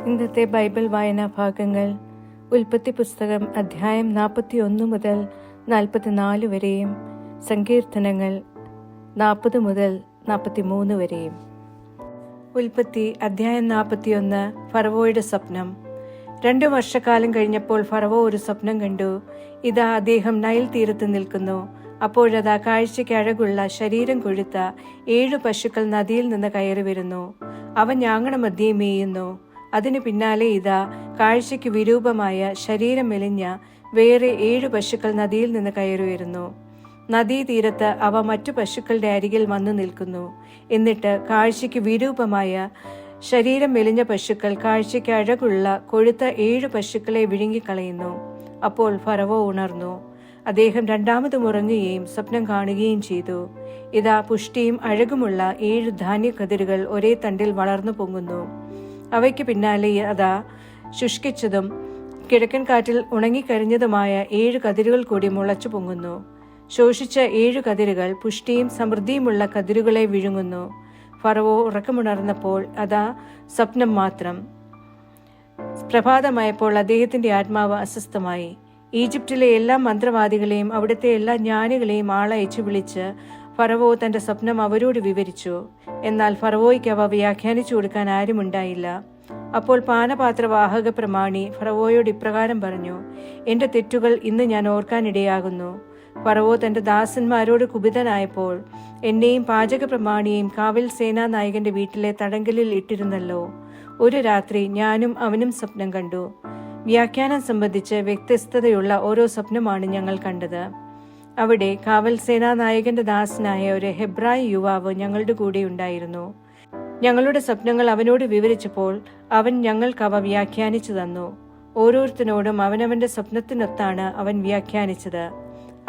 ഇന്നത്തെ ബൈബിൾ വായനാ ഭാഗങ്ങൾ ഉൽപ്പത്തി പുസ്തകം അധ്യായം 41 മുതൽ 44 വരെയും സങ്കീർത്തനങ്ങൾ 40 മുതൽ 43 വരെയും. ഉൽപ്പത്തി അധ്യായം 41. ഫറവോയുടെ സ്വപ്നം. 2 വർഷക്കാലം കഴിഞ്ഞപ്പോൾ ഫറവോ ഒരു സ്വപ്നം കണ്ടു. ഇതാ, അദ്ദേഹം നൈൽ തീരത്ത് നിൽക്കുന്നു. അപ്പോഴതാ, കാഴ്ചയ്ക്ക് അഴകുള്ള ശരീരം കൊഴുത്ത 7 പശുക്കൾ നദിയിൽ നിന്ന് കയറി വരുന്നു. അവ ഞാങ്ങണമധ്യേ മേയുന്നു. അതിനു പിന്നാലെ ഇതാ, കാഴ്ചയ്ക്ക് വിരൂപമായ ശരീരം മെലിഞ്ഞ വേറെ 7 പശുക്കൾ നദിയിൽ നിന്ന് കയറി വരുന്നു. നദീതീരത്ത് അവ മറ്റു പശുക്കളുടെ അരികിൽ വന്നു നിൽക്കുന്നു. എന്നിട്ട് കാഴ്ചയ്ക്ക് വിരൂപമായ ശരീരം മെലിഞ്ഞ പശുക്കൾ കാഴ്ചയ്ക്ക് അഴകുള്ള കൊഴുത്ത 7 പശുക്കളെ വിഴുങ്ങിക്കളയുന്നു. അപ്പോൾ ഫറവോ ഉണർന്നു. അദ്ദേഹം രണ്ടാമതും ഉറങ്ങുകയും സ്വപ്നം കാണുകയും ചെയ്തു. ഇതാ, പുഷ്ടിയും അഴകുമുള്ള 7 ധാന്യക്കതിരുകൾ ഒരേ തണ്ടിൽ വളർന്നു പൊങ്ങുന്നു. അവയ്ക്ക് പിന്നാലെ അതാ, ശുഷ്കിച്ചതും കിഴക്കൻ കാറ്റിൽ ഉണങ്ങിക്കരിഞ്ഞതുമായ 7 കതിരുകൾ കൂടി മുളച്ചു പൊങ്ങുന്നു. ശോഷിച്ച 7 കതിരുകൾ പുഷ്ടിയും സമൃദ്ധിയുമുള്ള കതിരുകളെ വിഴുങ്ങുന്നു. ഫറവോ ഉറക്കമുണർന്നപ്പോൾ അതാ, സ്വപ്നം മാത്രം. പ്രഭാതമായപ്പോൾ അദ്ദേഹത്തിന്റെ ആത്മാവ് അസ്വസ്ഥമായി. ഈജിപ്തിലെ എല്ലാ മന്ത്രവാദികളെയും അവിടുത്തെ എല്ലാ ജ്ഞാനികളെയും ആളയച്ചു വിളിച്ച് ഫറവോ തന്റെ സ്വപ്നം അവരോട് വിവരിച്ചു. എന്നാൽ ഫറവോയ്ക്ക് അവ വ്യാഖ്യാനിച്ചു കൊടുക്കാൻ ആരുമുണ്ടായില്ല. അപ്പോൾ പാനപാത്രവാഹക പ്രമാണി ഫറവോയോട് ഇപ്രകാരം പറഞ്ഞു: എന്റെ തെറ്റുകൾ ഇന്ന് ഞാൻ ഓർക്കാനിടയാകുന്നു. ഫറവോ തന്റെ ദാസന്മാരോട് കുപിതനായപ്പോൾ എന്നെയും പാചക പ്രമാണിയെയും കാവൽ സേനാനായകന്റെ വീട്ടിലെ തടങ്കലിൽ ഇട്ടിരുന്നല്ലോ. ഒരു രാത്രി ഞാനും അവനും സ്വപ്നം കണ്ടു. വ്യാഖ്യാനം സംബന്ധിച്ച് വ്യത്യസ്തതയുള്ള ഓരോ സ്വപ്നമാണ് ഞങ്ങൾ കണ്ടത്. അവിടെ കാവൽ സേനാനായകന്റെ ദാസനായ ഒരു ഹെബ്രായ യുവാവ് ഞങ്ങളുടെ കൂടെ ഉണ്ടായിരുന്നു. ഞങ്ങളുടെ സ്വപ്നങ്ങൾ അവനോട് വിവരിച്ചപ്പോൾ അവൻ ഞങ്ങൾക്ക് അവ വ്യാഖ്യാനിച്ചു തന്നു. ഓരോരുത്തരോടും അവനവന്റെ സ്വപ്നത്തിനൊത്താണ് അവൻ വ്യാഖ്യാനിച്ചത്.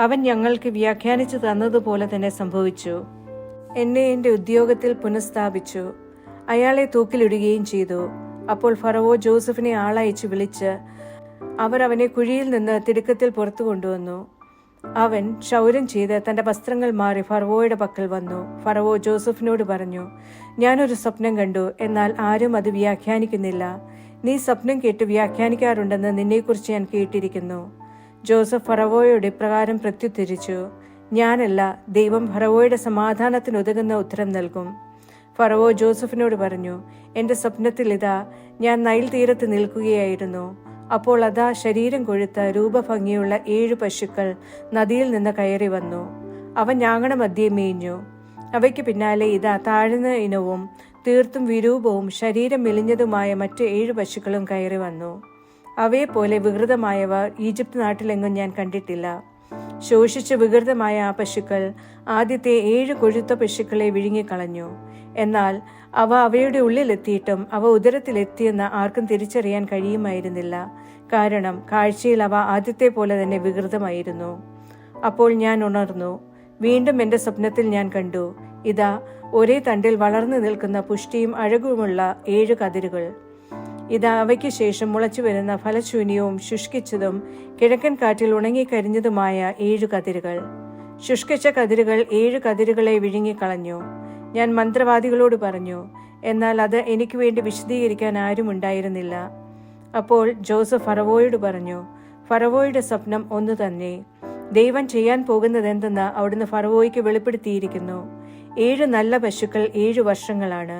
അവൻ ഞങ്ങൾക്ക് വ്യാഖ്യാനിച്ചു തന്നതുപോലെ തന്നെ സംഭവിച്ചു. എന്നെ എന്റെ ഉദ്യോഗത്തിൽ പുനഃസ്ഥാപിച്ചു. അയാളെ തൂക്കിലിടുകയും ചെയ്തു. അപ്പോൾ ഫറവോ ജോസഫിനെ ആളയച്ചു വിളിച്ച് അവർ അവനെ കുഴിയിൽ നിന്ന് തിടുക്കത്തിൽ പുറത്തു കൊണ്ടുവന്നു. അവൻ ക്ഷൗരം ചെയ്ത് തന്റെ വസ്ത്രങ്ങൾ മാറി ഫറവോയുടെ പക്കൽ വന്നു. ഫറവോ ജോസഫിനോട് പറഞ്ഞു: ഞാനൊരു സ്വപ്നം കണ്ടു, എന്നാൽ ആരും അത് വ്യാഖ്യാനിക്കുന്നില്ല. നീ സ്വപ്നം കേട്ട് വ്യാഖ്യാനിക്കാറുണ്ടെന്ന് നിന്നെക്കുറിച്ച് ഞാൻ കേട്ടിരിക്കുന്നു. ജോസഫ് ഫറവോയോട് ഇപ്രകാരം പ്രത്യുത്തരിച്ചു: ഞാനല്ല, ദൈവം ഫറവോയുടെ സമാധാനത്തിനുതകുന്ന ഉത്തരം നൽകും. ഫറവോ ജോസഫിനോട് പറഞ്ഞു: എന്റെ സ്വപ്നത്തിൽ ഇതാ, ഞാൻ നൈൽ തീരത്ത് നിൽക്കുകയായിരുന്നു. അപ്പോൾ അതാ, ശരീരം കൊഴുത്ത രൂപഭംഗിയുള്ള 7 പശുക്കൾ നദിയിൽ നിന്ന് കയറി വന്നു. അവ ഞാങ്ങണമധ്യേ മേഞ്ഞു. അവയ്ക്ക് പിന്നാലെ ഇതാ, താഴ്ന്ന ഇനവും തീർത്തും വിരൂപവും ശരീരം മെലിഞ്ഞതുമായ മറ്റ് 7 പശുക്കളും കയറി വന്നു. അവയെപ്പോലെ വികൃതമായവ ഈജിപ്ത് നാട്ടിലെങ്ങും ഞാൻ കണ്ടിട്ടില്ല. ശോഷിച്ച് വികൃതമായ ആ പശുക്കൾ ആദ്യത്തെ 7 കൊഴുത്ത പശുക്കളെ വിഴുങ്ങിക്കളഞ്ഞു. എന്നാൽ അവ അവയുടെ ഉള്ളിലെത്തിയിട്ടും അവ ഉദരത്തിലെത്തിയെന്ന് ആർക്കും തിരിച്ചറിയാൻ കഴിയുമായിരുന്നില്ല. കാരണം കാഴ്ചയിൽ അവ ആദ്യത്തെ പോലെ തന്നെ വികൃതമായിരുന്നു. അപ്പോൾ ഞാൻ ഉണർന്നു. വീണ്ടും എന്റെ സ്വപ്നത്തിൽ ഞാൻ കണ്ടു. ഇതാ, ഒരേ തണ്ടിൽ വളർന്നു നിൽക്കുന്ന പുഷ്ടിയും അഴകുമുള്ള 7 കതിരുകൾ. ഇതാ, അവയ്ക്ക് ശേഷം മുളച്ചു വരുന്ന ഫലശൂന്യവും ശുഷ്കിച്ചതും കിഴക്കൻ കാറ്റിൽ ഉണങ്ങിക്കരിഞ്ഞതുമായ 7 കതിരുകൾ. ശുഷ്കിച്ച കതിരുകൾ 7 കതിരുകളെ വിഴുങ്ങിക്കളഞ്ഞു. ഞാൻ മന്ത്രവാദികളോട് പറഞ്ഞു, എന്നാൽ അത് എനിക്ക് വേണ്ടി വിശദീകരിക്കാൻ ആരും ഉണ്ടായിരുന്നില്ല. അപ്പോൾ ജോസഫ് ഫറവോയോട് പറഞ്ഞു: ഫറവോയുടെ സ്വപ്നം ഒന്നു തന്നെ. ദൈവം ചെയ്യാൻ പോകുന്നതെന്തെന്ന് അവിടുന്ന് ഫറവോയ്ക്ക് വെളിപ്പെടുത്തിയിരിക്കുന്നു. 7 നല്ല പശുക്കൾ 7 വർഷങ്ങളാണ്.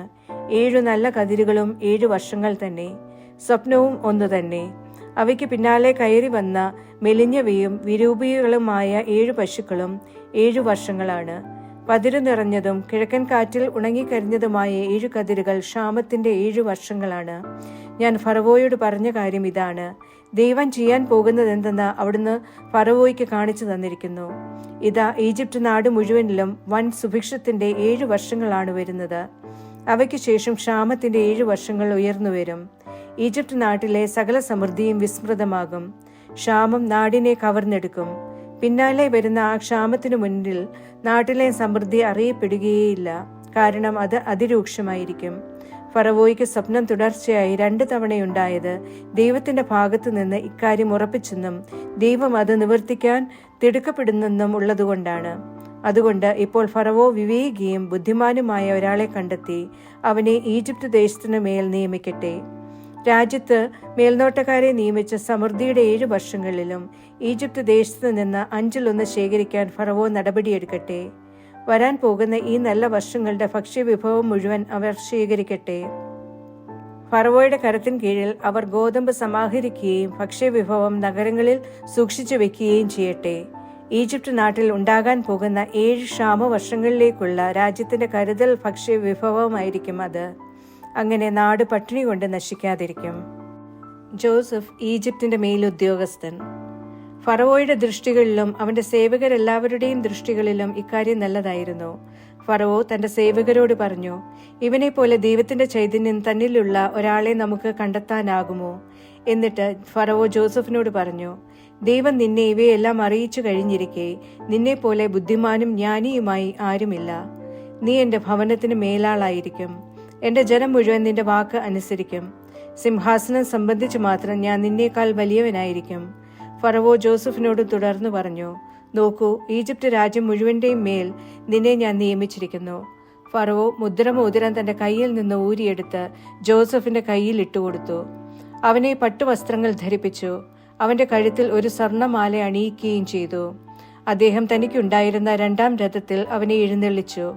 7 നല്ല കതിരുകളും 7 വർഷങ്ങൾ തന്നെ. സ്വപ്നവും ഒന്നു തന്നെ. അവയ്ക്ക് പിന്നാലെ കയറി വന്ന മെലിഞ്ഞവയും വിരൂപികളുമായ 7 പശുക്കളും 7 വർഷങ്ങളാണ്. പതിരു നിറഞ്ഞതും കിഴക്കൻ കാറ്റിൽ ഉണങ്ങിക്കരിഞ്ഞതുമായ 7 കതിരുകൾ ക്ഷാമത്തിന്റെ 7 വർഷങ്ങളാണ്. ഞാൻ ഫറവോയോട് പറഞ്ഞ കാര്യം ഇതാണ്. ദൈവം ചെയ്യാൻ പോകുന്നതെന്തെന്ന് അവിടുന്ന് ഫറവോയ്ക്ക് കാണിച്ചു തന്നിരിക്കുന്നു. ഇതാ, ഈജിപ്ത് നാട് മുഴുവനിലും വൻ സുഭിക്ഷത്തിന്റെ 7 വർഷങ്ങളാണ് വരുന്നത്. അവയ്ക്ക് ശേഷം ക്ഷാമത്തിന്റെ 7 വർഷങ്ങൾ ഉയർന്നുവരും. ഈജിപ്ത് നാട്ടിലെ സകല സമൃദ്ധിയും വിസ്മൃതമാകും. ക്ഷാമം നാടിനെ കവർന്നെടുക്കും. പിന്നാലെ വരുന്ന ആ ക്ഷാമത്തിനു മുന്നിൽ നാട്ടിലെ സമൃദ്ധി അറിയപ്പെടുകയേയില്ല. കാരണം അത് അതിരൂക്ഷമായിരിക്കും. ഫറവോയ്ക്ക് സ്വപ്നം തുടർച്ചയായി 2 തവണയുണ്ടായത് ദൈവത്തിന്റെ ഭാഗത്തു നിന്ന് ഇക്കാര്യം ഉറപ്പിച്ചെന്നും ദൈവം അത് നിവർത്തിക്കാൻ തിടുക്കപ്പെടുന്നെന്നും ഉള്ളതുകൊണ്ടാണ്. അതുകൊണ്ട് ഇപ്പോൾ ഫറവോ വിവേകിയും ബുദ്ധിമാനുമായ ഒരാളെ കണ്ടെത്തി അവനെ ഈജിപ്ത് ദേശത്തിനു മേൽ നിയമിക്കട്ടെ. രാജ്യത്ത് മേൽനോട്ടക്കാരെ നിയമിച്ച സമൃദ്ധിയുടെ 7 വർഷങ്ങളിലും ഈജിപ്ത് ദേശത്ത് നിന്ന് 1/5 ശേഖരിക്കാൻ ഫറവോ നടപടിയെടുക്കട്ടെ. വരാൻ പോകുന്ന ഈ നല്ല വർഷങ്ങളുടെ ഭക്ഷ്യവിഭവം മുഴുവൻ അവർ ശേഖരിക്കട്ടെ. ഫറവോയുടെ കരത്തിൻ കീഴിൽ അവർ ഗോതമ്പ് സമാഹരിക്കുകയും ഭക്ഷ്യവിഭവം നഗരങ്ങളിൽ സൂക്ഷിച്ചു വെക്കുകയും ചെയ്യട്ടെ. ഈജിപ്ത് നാട്ടിൽ ഉണ്ടാകാൻ പോകുന്ന 7 ക്ഷാമവർഷങ്ങളിലേക്കുള്ള രാജ്യത്തിന്റെ കരുതൽ ഭക്ഷ്യവിഭവമായിരിക്കും അത്. അങ്ങനെ നാട് പട്ടിണി കൊണ്ട് നശിക്കാതിരിക്കും. ജോസഫ് ഈജിപ്തിന്റെ മേലുദ്യോഗസ്ഥൻ. ഫറവോയുടെ ദൃഷ്ടികളിലും അവന്റെ സേവകരെല്ലാവരുടെയും ദൃഷ്ടികളിലും ഇക്കാര്യം നല്ലതായിരുന്നു. ഫറവോ തന്റെ സേവകരോട് പറഞ്ഞു, ഇവനെ പോലെ ദൈവത്തിന്റെ ചൈതന്യം തന്നിലുള്ള ഒരാളെ നമുക്ക് കണ്ടെത്താനാകുമോ? എന്നിട്ട് ഫറവോ ജോസഫിനോട് പറഞ്ഞു, ദൈവം നിന്നെ ഇവയെല്ലാം അറിയിച്ചു കഴിഞ്ഞിരിക്കെ നിന്നെ പോലെ ബുദ്ധിമാനും ജ്ഞാനിയുമായി ആരുമില്ല. നീ എന്റെ ഭവനത്തിന് മേലാളായിരിക്കും. എന്റെ ജനം മുഴുവൻ നിന്റെ വാക്ക് അനുസരിക്കും. സിംഹാസനം സംബന്ധിച്ച് മാത്രം ഞാൻ നിന്നേക്കാൾ വലിയവനായിരിക്കും. ഫറവോ ജോസഫിനോട് തുടർന്നു പറഞ്ഞു, നോക്കൂ, ഈജിപ്ത് രാജ്യം മുഴുവന്റെയും മേൽ നിന്നെ ഞാൻ നിയമിച്ചിരിക്കുന്നു. ഫറവോ മുദ്രമോതിരം തന്റെ കയ്യിൽ നിന്ന് ഊരിയെടുത്ത് ജോസഫിന്റെ കയ്യിൽ ഇട്ടുകൊടുത്തു. അവനെ പട്ടുവസ്ത്രങ്ങൾ ധരിപ്പിച്ചു. അവന്റെ കഴുത്തിൽ ഒരു സ്വർണമാല അണിയിക്കുകയും ചെയ്തു. അദ്ദേഹം തനിക്കുണ്ടായിരുന്ന 2-ാം രഥത്തിൽ അവനെ എഴുന്നള്ളിച്ചു.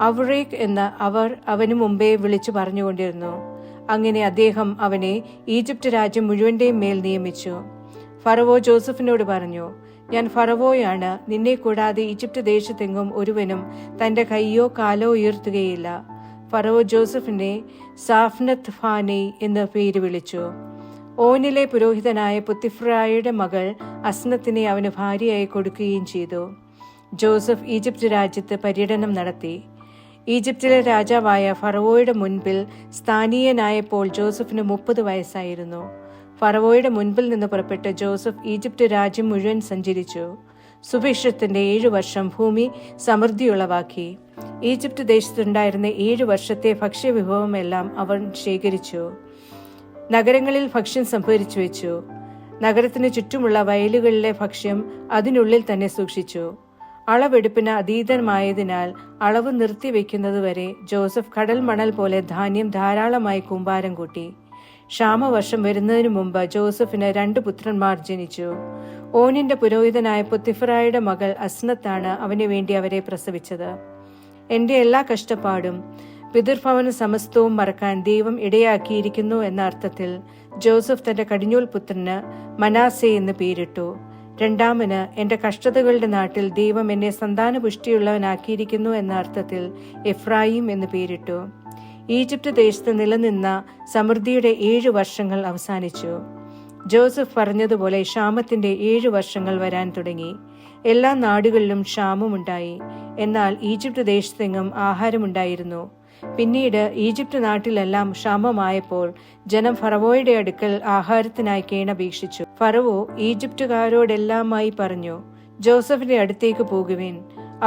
അവറേക്ക് എന്ന് അവർ അവനു മുമ്പേ വിളിച്ചു പറഞ്ഞുകൊണ്ടിരുന്നു. അങ്ങനെ അദ്ദേഹം അവനെ ഈജിപ്ത് രാജ്യം മുഴുവന്റെയും മേൽ നിയമിച്ചു. ഫറവോ ജോസഫിനോട് പറഞ്ഞു, ഞാൻ ഫറവോയാണ്. നിന്നെ കൂടാതെ ഈജിപ്ത് ദേശത്തെങ്ങും ഒരുവനും തന്റെ കൈയോ കാലോ ഉയർത്തുകയില്ല. ഫറവോ ജോസഫിനെ സാഫ്നത്ത് ഫാനൈ എന്ന് പേര് വിളിച്ചു. ഓനിലെ പുരോഹിതനായ പുത്തിഫ്രായുടെ മകൾ അസ്നത്തിനെ അവന് ഭാര്യയായി കൊടുക്കുകയും ചെയ്തു. ജോസഫ് ഈജിപ്ത് രാജ്യത്ത് പര്യടനം നടത്തി. ഈജിപ്തിലെ രാജാവായ ഫറവോയുടെ മുൻപിൽ സ്ഥാനീയനായപ്പോൾ ജോസഫിന് 30 വയസ്സായിരുന്നു. ഫറവോയുടെ മുൻപിൽ നിന്ന് പുറപ്പെട്ട് ജോസഫ് ഈജിപ്ത് രാജ്യം മുഴുവൻ സഞ്ചരിച്ചു. സുഭിക്ഷത്തിന്റെ 7 വർഷം ഭൂമി സമൃദ്ധിയുളവാക്കി. ഈജിപ്ത് ദേശത്തുണ്ടായിരുന്ന 7 വർഷത്തെ ഭക്ഷ്യവിഭവമെല്ലാം അവൻ ശേഖരിച്ചു. നഗരങ്ങളിൽ ഭക്ഷ്യം സംഭരിച്ചു വെച്ചു. നഗരത്തിന് ചുറ്റുമുള്ള വയലുകളിലെ ഭക്ഷ്യം അതിനുള്ളിൽ തന്നെ സൂക്ഷിച്ചു. അളവെടുപ്പിന് അതീതമായതിനാൽ അളവ് നിർത്തിവെക്കുന്നതുവരെ ജോസഫ് കടൽ മണൽ പോലെ ധാന്യം ധാരാളമായി കൂമ്പാരം കൂട്ടി. ക്ഷാമവർഷം വരുന്നതിനു മുമ്പ് ജോസഫിന് 2 പുത്രന്മാർ ജനിച്ചു. ഓനിന്റെ പുരോഹിതനായ പൊത്തിഫറായുടെ മകൾ അസ്നത്താണ് അവന് വേണ്ടി അവരെ പ്രസവിച്ചത്. എന്റെ എല്ലാ കഷ്ടപ്പാടും പിതൃഭവന സമസ്തവും മറക്കാൻ ദൈവം ഇടയാക്കിയിരിക്കുന്നു എന്ന അർത്ഥത്തിൽ ജോസഫ് തന്റെ കടിഞ്ഞൂൽ പുത്രന് മനാസെ എന്ന് പേരിട്ടു. 2-ാമന് എന്റെ കഷ്ടതകളുടെ നാട്ടിൽ ദൈവം എന്നെ സന്താനപുഷ്ടിയുള്ളവനാക്കിയിരിക്കുന്നു എന്ന അർത്ഥത്തിൽ എഫ്രായിം എന്ന് പേരിട്ടു. ഈജിപ്ത് ദേശത്ത് നിലനിന്ന സമൃദ്ധിയുടെ 7 വർഷങ്ങൾ അവസാനിച്ചു. ജോസഫ് പറഞ്ഞതുപോലെ ക്ഷാമത്തിന്റെ 7 വർഷങ്ങൾ വരാൻ തുടങ്ങി. എല്ലാ നാടുകളിലും ക്ഷാമമുണ്ടായി. എന്നാൽ ഈജിപ്ത് ദേശത്തെങ്ങും ആഹാരമുണ്ടായിരുന്നു. പിന്നീട് ഈജിപ്ത് നാട്ടിലെല്ലാം ക്ഷാമമായപ്പോൾ ജനം ഫറവോയുടെ അടുക്കൽ ആഹാരത്തിനായി കേണപേക്ഷിച്ചു. ഫറവോ ഈജിപ്തുകാരോടെല്ലാമായി പറഞ്ഞു, ജോസഫിന്റെ അടുത്തേക്ക് പോകുവിൻ,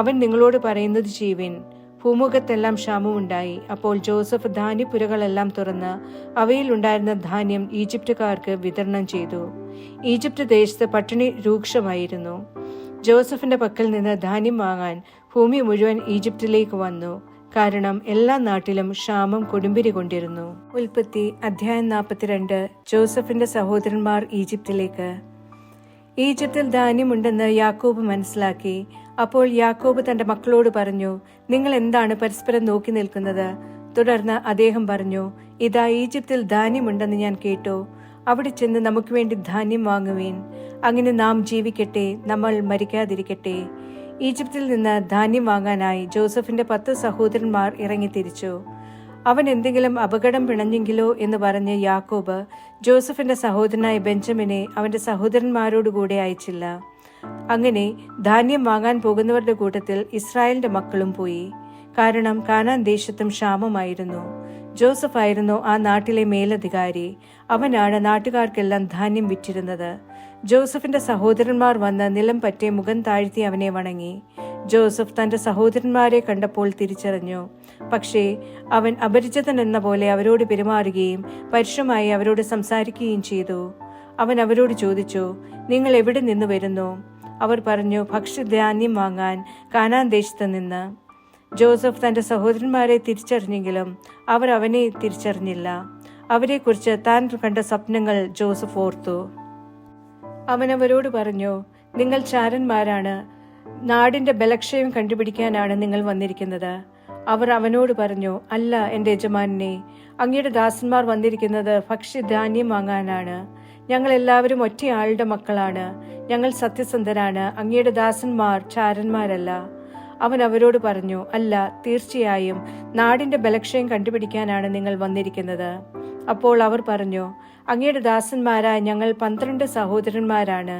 അവൻ നിങ്ങളോട് പറയുന്നത് ചെയ്യുവിൻ. ഭൂമുഖത്തെല്ലാം ക്ഷാമമുണ്ടായി. അപ്പോൾ ജോസഫ് ധാന്യപ്പുരകളെല്ലാം തുറന്ന് അവയിൽ ഉണ്ടായിരുന്ന ധാന്യം ഈജിപ്തുകാർക്ക് വിതരണം ചെയ്തു. ഈജിപ്ത് ദേശത്ത് പട്ടിണി രൂക്ഷമായിരുന്നു. ജോസഫിന്റെ പക്കൽ നിന്ന് ധാന്യം വാങ്ങാൻ ഭൂമി മുഴുവൻ ഈജിപ്തിലേക്ക് വന്നു. കാരണം എല്ലാ നാട്ടിലും ക്ഷാമം കൊടുമ്പിരി കൊണ്ടിരുന്നു. ഉൽപ്പത്തി അധ്യായം 42. ജോസഫിന്റെ സഹോദരന്മാർ ഈജിപ്തിലേക്ക്. ഈജിപ്തിൽ ധാന്യമുണ്ടെന്ന് യാക്കോബ് മനസ്സിലാക്കി. അപ്പോൾ യാക്കോബ് തന്റെ മക്കളോട് പറഞ്ഞു, നിങ്ങൾ എന്താണ് പരസ്പരം നോക്കി നിൽക്കുന്നത്? തുടർന്ന് അദ്ദേഹം പറഞ്ഞു, ഇതാ ഈജിപ്തിൽ ധാന്യമുണ്ടെന്ന് ഞാൻ കേട്ടു. അവിടെ ചെന്ന് നമുക്ക് വേണ്ടി ധാന്യം വാങ്ങുവീൻ. അങ്ങനെ നാം ജീവിക്കട്ടെ, നമ്മൾ മരിക്കാതിരിക്കട്ടെ. ഈജിപ്തിൽ നിന്ന് ധാന്യം വാങ്ങാനായി ജോസഫിന്റെ 10 സഹോദരന്മാർ ഇറങ്ങിത്തിരിച്ചു. അവൻ എന്തെങ്കിലും അപകടം പിണഞ്ഞെങ്കിലോ എന്ന് പറഞ്ഞ് യാക്കോബ് ജോസഫിന്റെ സഹോദരനായ ബെഞ്ചമിനെ അവന്റെ സഹോദരന്മാരോടുകൂടെ അയച്ചില്ല. അങ്ങനെ ധാന്യം വാങ്ങാൻ പോകുന്നവരുടെ കൂട്ടത്തിൽ ഇസ്രായേലിന്റെ മക്കളും പോയി. കാരണം കാനാൻ ദേശത്തും ക്ഷാമമായിരുന്നു. ജോസഫ് ആയിരുന്നു ആ നാട്ടിലെ മേലധികാരി. അവനാണ് നാട്ടുകാർക്കെല്ലാം ധാന്യം വിറ്റിരുന്നത്. ജോസഫിന്റെ സഹോദരന്മാർ വന്ന് നിലം പറ്റി മുഖം താഴ്ത്തി അവനെ വണങ്ങി. ജോസഫ് തന്റെ സഹോദരന്മാരെ കണ്ടപ്പോൾ തിരിച്ചറിഞ്ഞു. പക്ഷേ അവൻ അപരിചിതനെന്ന പോലെ അവരോട് പെരുമാറുകയും പരുഷമായി അവരോട് സംസാരിക്കുകയും ചെയ്തു. അവൻ അവരോട് ചോദിച്ചു, നിങ്ങൾ എവിടെ നിന്ന് വരുന്നു? അവർ പറഞ്ഞു, ഭക്ഷ്യധാന്യം വാങ്ങാൻ കാനാൻ ദേശത്ത് നിന്ന്. ജോസഫ് തന്റെ സഹോദരന്മാരെ തിരിച്ചറിഞ്ഞെങ്കിലും അവർ അവനെ തിരിച്ചറിഞ്ഞില്ല. അവരെക്കുറിച്ച് താൻ കണ്ട സ്വപ്നങ്ങൾ ജോസഫ് ഓർത്തു. അവൻ അവരോട് പറഞ്ഞു, നിങ്ങൾ ചാരന്മാരാണ്, നാടിന്റെ ബലക്ഷയം കണ്ടുപിടിക്കാനാണ് നിങ്ങൾ വന്നിരിക്കുന്നത്. അവർ അവനോട് പറഞ്ഞു, അല്ല എന്റെ യജമാനനെ, അങ്ങയുടെ ദാസന്മാർ വന്നിരിക്കുന്നത് ഭക്ഷ്യധാന്യം വാങ്ങാനാണ്. ഞങ്ങൾ എല്ലാവരും ഒറ്റയാളുടെ മക്കളാണ്. ഞങ്ങൾ സത്യസന്ധരാണ്. അങ്ങയുടെ ദാസന്മാർ ചാരന്മാരല്ല. അവൻ അവരോട് പറഞ്ഞു, അല്ല, തീർച്ചയായും നാടിന്റെ ബലക്ഷയം കണ്ടുപിടിക്കാനാണ് നിങ്ങൾ വന്നിരിക്കുന്നത്. അപ്പോൾ അവർ പറഞ്ഞു, അങ്ങയുടെ ദാസന്മാരായ ഞങ്ങൾ 12 സഹോദരന്മാരാണ്,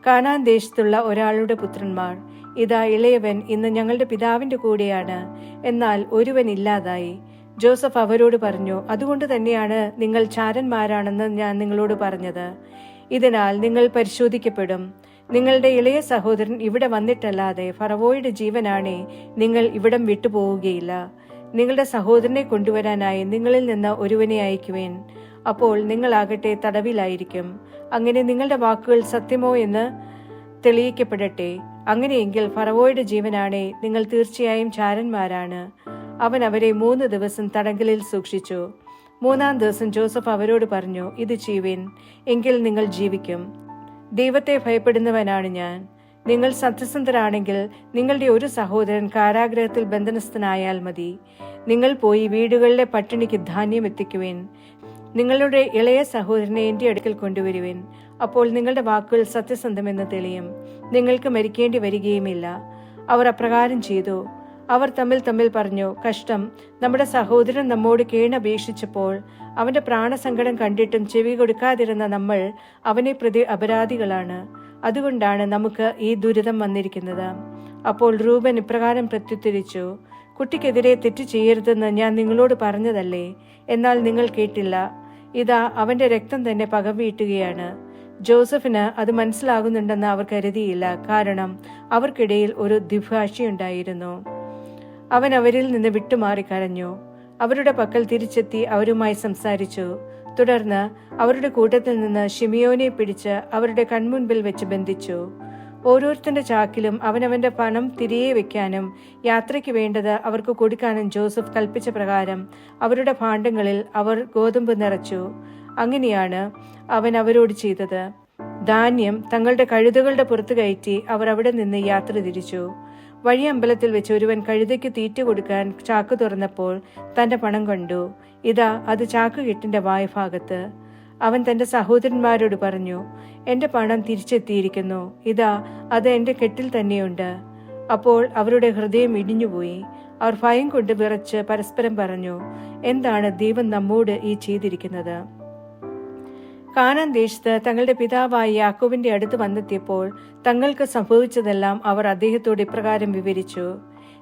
കാനാൻ ദേശത്തുള്ള ഒരാളുടെ പുത്രന്മാർ. ഇതാ ഇളയവൻ ഇന്ന് ഞങ്ങളുടെ പിതാവിന്റെ കൂടെയാണ്, എന്നാൽ ഒരുവൻ ഇല്ലാതായി. ജോസഫ് അവരോട് പറഞ്ഞു, അതുകൊണ്ട് തന്നെയാണ് നിങ്ങൾ ചാരന്മാരാണെന്ന് ഞാൻ നിങ്ങളോട് പറഞ്ഞത്. ഇതിനാൽ നിങ്ങൾ പരിശോധിക്കപ്പെടും. നിങ്ങളുടെ ഇളയ സഹോദരൻ ഇവിടെ വന്നിട്ടല്ലാതെ ഫറവോയുടെ ജീവനാണേ നിങ്ങൾ ഇവിടം വിട്ടുപോവുകയില്ല. നിങ്ങളുടെ സഹോദരനെ കൊണ്ടുവരാനായി നിങ്ങളിൽ നിന്ന് ഒരുവനെ അയക്കുവേൻ. അപ്പോൾ നിങ്ങളാകട്ടെ തടവിലായിരിക്കും. അങ്ങനെ നിങ്ങളുടെ വാക്കുകൾ സത്യമോ എന്ന് തെളിയിക്കപ്പെടട്ടെ. അങ്ങനെയെങ്കിൽ ഫറവോയുടെ ജീവനാണേ നിങ്ങൾ തീർച്ചയായും ചാരന്മാരാണ്. അവൻ അവരെ 3 ദിവസം തടങ്കലിൽ സൂക്ഷിച്ചു. 3-ാം ദിവസം ജോസഫ് അവരോട് പറഞ്ഞു, ഇത് ചെയ്യുവിൻ, എങ്കിൽ നിങ്ങൾ ജീവിക്കും. ദൈവത്തെ ഭയപ്പെടുന്നവനാണ് ഞാൻ. നിങ്ങൾ സത്യസന്ധരാണെങ്കിൽ നിങ്ങളുടെ ഒരു സഹോദരൻ കാരാഗ്രഹത്തിൽ ബന്ധനസ്ഥനായാൽ മതി. നിങ്ങൾ പോയി വീടുകളിലെ പട്ടിണിക്ക് ധാന്യം എത്തിക്കുവിൻ. നിങ്ങളുടെ ഇളയ സഹോദരനെ എന്റെ അടുക്കൽ കൊണ്ടുവരുവിൻ. അപ്പോൾ നിങ്ങളുടെ വാക്കുകൾ സത്യസന്ധമെന്ന് തെളിയും. നിങ്ങൾക്ക് മരിക്കേണ്ടി വരികയുമില്ല. അവർ അപ്രകാരം ചെയ്തു. അവർ തമ്മിൽ പറഞ്ഞു, കഷ്ടം, നമ്മുടെ സഹോദരൻ നമ്മോട് കേണപേക്ഷിച്ചപ്പോൾ അവന്റെ പ്രാണസങ്കടം കണ്ടിട്ടും ചെവി കൊടുക്കാതിരുന്ന നമ്മൾ അവനെ പ്രതി അപരാധികളാണ്. അതുകൊണ്ടാണ് നമുക്ക് ഈ ദുരിതം വന്നിരിക്കുന്നത്. അപ്പോൾ റൂബൻ ഇപ്രകാരം പ്രത്യുത്തരിച്ചു, കുട്ടിക്കെതിരെ തെറ്റ് ചെയ്യരുതെന്ന് ഞാൻ നിങ്ങളോട് പറഞ്ഞതല്ലേ, എന്നാൽ നിങ്ങൾ കേട്ടില്ല. ഇതാ അവന്റെ രക്തം തന്നെ പകവീട്ടുകയാണ്. ജോസഫിന് അത് മനസ്സിലാകുന്നുണ്ടെന്ന് അവർ കരുതിയില്ല, കാരണം അവർക്കിടയിൽ ഒരു ദ്വിഭാഷിയുണ്ടായിരുന്നു. അവൻ അവരിൽ നിന്ന് വിട്ടുമാറി കരഞ്ഞു. അവരുടെ പക്കൽ തിരിച്ചെത്തി അവരുമായി സംസാരിച്ചു. തുടർന്ന് അവരുടെ കൂട്ടത്തിൽ നിന്ന് ശിമിയോനെ പിടിച്ച് അവരുടെ കൺമുൻപിൽ വെച്ച് ബന്ധിച്ചു. ഓരോരുത്തരുടെ ചാക്കിലും അവനവന്റെ പണം തിരികെ വെക്കാനും യാത്രയ്ക്ക് വേണ്ടത് അവർക്ക് കൊടുക്കാനും ജോസഫ് കൽപ്പിച്ച പ്രകാരം അവരുടെ ഭാണ്ഡങ്ങളിൽ അവർ ഗോതമ്പ് നിറച്ചു. അങ്ങനെയാണ് അവൻ അവരോട് ചെയ്തത്. ധാന്യം തങ്ങളുടെ കഴുതകളുടെ പുറത്തു കയറ്റി അവർ അവിടെ നിന്ന് യാത്ര തിരിച്ചു. വഴി അമ്പലത്തിൽ വെച്ച് ഒരുവൻ കഴുതയ്ക്ക് തീറ്റ കൊടുക്കാൻ ചാക്ക് തുറന്നപ്പോൾ തന്റെ പണം കണ്ടു. ഇതാ അത് ചാക്കുകെട്ടിന്റെ വായ്ഭാഗത്ത്. അവൻ തന്റെ സഹോദരന്മാരോട് പറഞ്ഞു, എന്റെ പണം തിരിച്ചെത്തിയിരിക്കുന്നു. ഇതാ അത് എന്റെ കെട്ടിൽ തന്നെയുണ്ട്. അപ്പോൾ അവരുടെ ഹൃദയം ഇടിഞ്ഞുപോയി. അവർ ഭയം കൊണ്ട് വിറച്ച് പരസ്പരം പറഞ്ഞു, എന്താണ് ദൈവം നമ്മോട് ഈ ചെയ്തിരിക്കുന്നത്? കാനാൻ ദേശത്ത് തങ്ങളുടെ പിതാവായ യാക്കോബിന്റെ അടുത്ത് വന്നെത്തിയപ്പോൾ തങ്ങൾക്ക് സംഭവിച്ചതെല്ലാം അവർ അദ്ദേഹത്തോട് ഇപ്രകാരം വിവരിച്ചു.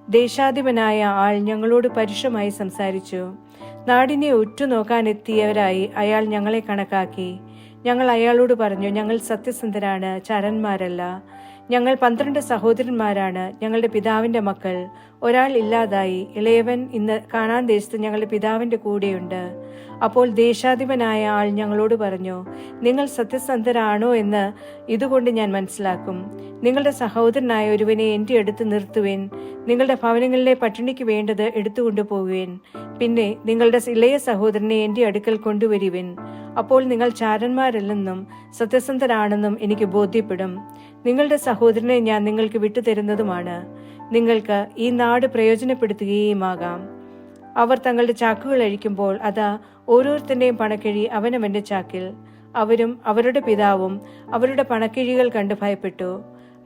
ദേശാധിപനായ ആൾ ഞങ്ങളോട് പരുഷമായി സംസാരിച്ചു. നാടിനെ ഉറ്റുനോക്കാനെത്തിയവരായി അയാൾ ഞങ്ങളെ കണക്കാക്കി. ഞങ്ങൾ അയാളോട് പറഞ്ഞു, ഞങ്ങൾ സത്യസന്ധരാണ്, ചരന്മാരല്ല. ഞങ്ങൾ 12 സഹോദരന്മാരാണ്, ഞങ്ങളുടെ പിതാവിന്റെ മക്കൾ. ഒരാൾ ഇല്ലാതായി, ഇളയവൻ ഇന്ന് കാനാൻ ദേശത്ത് ഞങ്ങളുടെ പിതാവിന്റെ കൂടെയുണ്ട്. അപ്പോൾ ദേശാധിപനായ ആൾ ഞങ്ങളോട് പറഞ്ഞു, നിങ്ങൾ സത്യസന്ധരാണോ എന്ന് ഇതുകൊണ്ട് ഞാൻ മനസ്സിലാക്കും. നിങ്ങളുടെ സഹോദരനായ ഒരുവനെ എന്റെ അടുത്ത് നിർത്തുവിൻ. നിങ്ങളുടെ ഭവനങ്ങളിലെ പട്ടിണിക്ക് വേണ്ടത് എടുത്തുകൊണ്ടുപോകുവിൻ. പിന്നെ നിങ്ങളുടെ ഇളയ സഹോദരനെ എന്റെ അടുക്കൽ കൊണ്ടുവരുവിൻ. അപ്പോൾ നിങ്ങൾ ചാരന്മാരല്ലെന്നും സത്യസന്ധരാണെന്നും എനിക്ക് ബോധ്യപ്പെടും. നിങ്ങളുടെ സഹോദരനെ ഞാൻ നിങ്ങൾക്ക് വിട്ടുതരുന്നതുമാണ്. നിങ്ങൾക്ക് ഈ നാട് പ്രയോജനപ്പെടുത്തുകയുമാകാം. അവർ തങ്ങളുടെ ചാക്കുകൾ അഴിക്കുമ്പോൾ അതാ ഓരോരുത്തന്റെയും പണക്കിഴി അവനവന്റെ ചാക്കിൽ. അവരും അവരുടെ പിതാവും അവരുടെ പണക്കിഴികൾ കണ്ട് ഭയപ്പെട്ടു.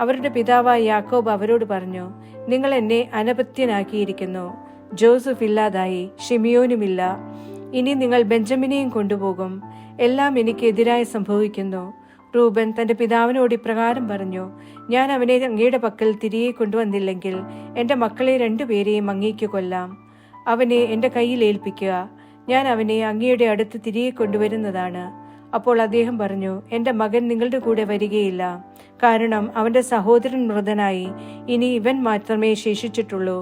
അവരുടെ പിതാവായ യാക്കോബ് അവരോട് പറഞ്ഞു, നിങ്ങൾ എന്നെ അനപത്യനാക്കിയിരിക്കുന്നു. ജോസഫ് ഇല്ലാതായി, ഷിമിയോനുമില്ല. ഇനി നിങ്ങൾ ബെഞ്ചമിനെയും കൊണ്ടുപോകും. എല്ലാം എനിക്ക് എതിരായി സംഭവിക്കുന്നു. റൂബൻ തന്റെ പിതാവിനോട് ഇപ്രകാരം പറഞ്ഞു, ഞാൻ അവനെ അങ്ങയുടെ പക്കൽ തിരികെ കൊണ്ടുവന്നില്ലെങ്കിൽ എന്റെ മക്കളെ 2 പേരെയും അങ്ങേക്ക് കൊല്ലാം. അവനെ എന്റെ കയ്യിൽ ഏൽപ്പിക്കുക. ഞാൻ അവനെ അങ്ങയുടെ അടുത്ത് തിരികെ കൊണ്ടുവരുന്നതാണ്. അപ്പോൾ അദ്ദേഹം പറഞ്ഞു, എന്റെ മകൻ നിങ്ങളുടെ കൂടെ വരികയില്ല, കാരണം അവന്റെ സഹോദരൻ മൃതനായി. ഇനി ഇവൻ മാത്രമേ ശേഷിച്ചിട്ടുള്ളൂ.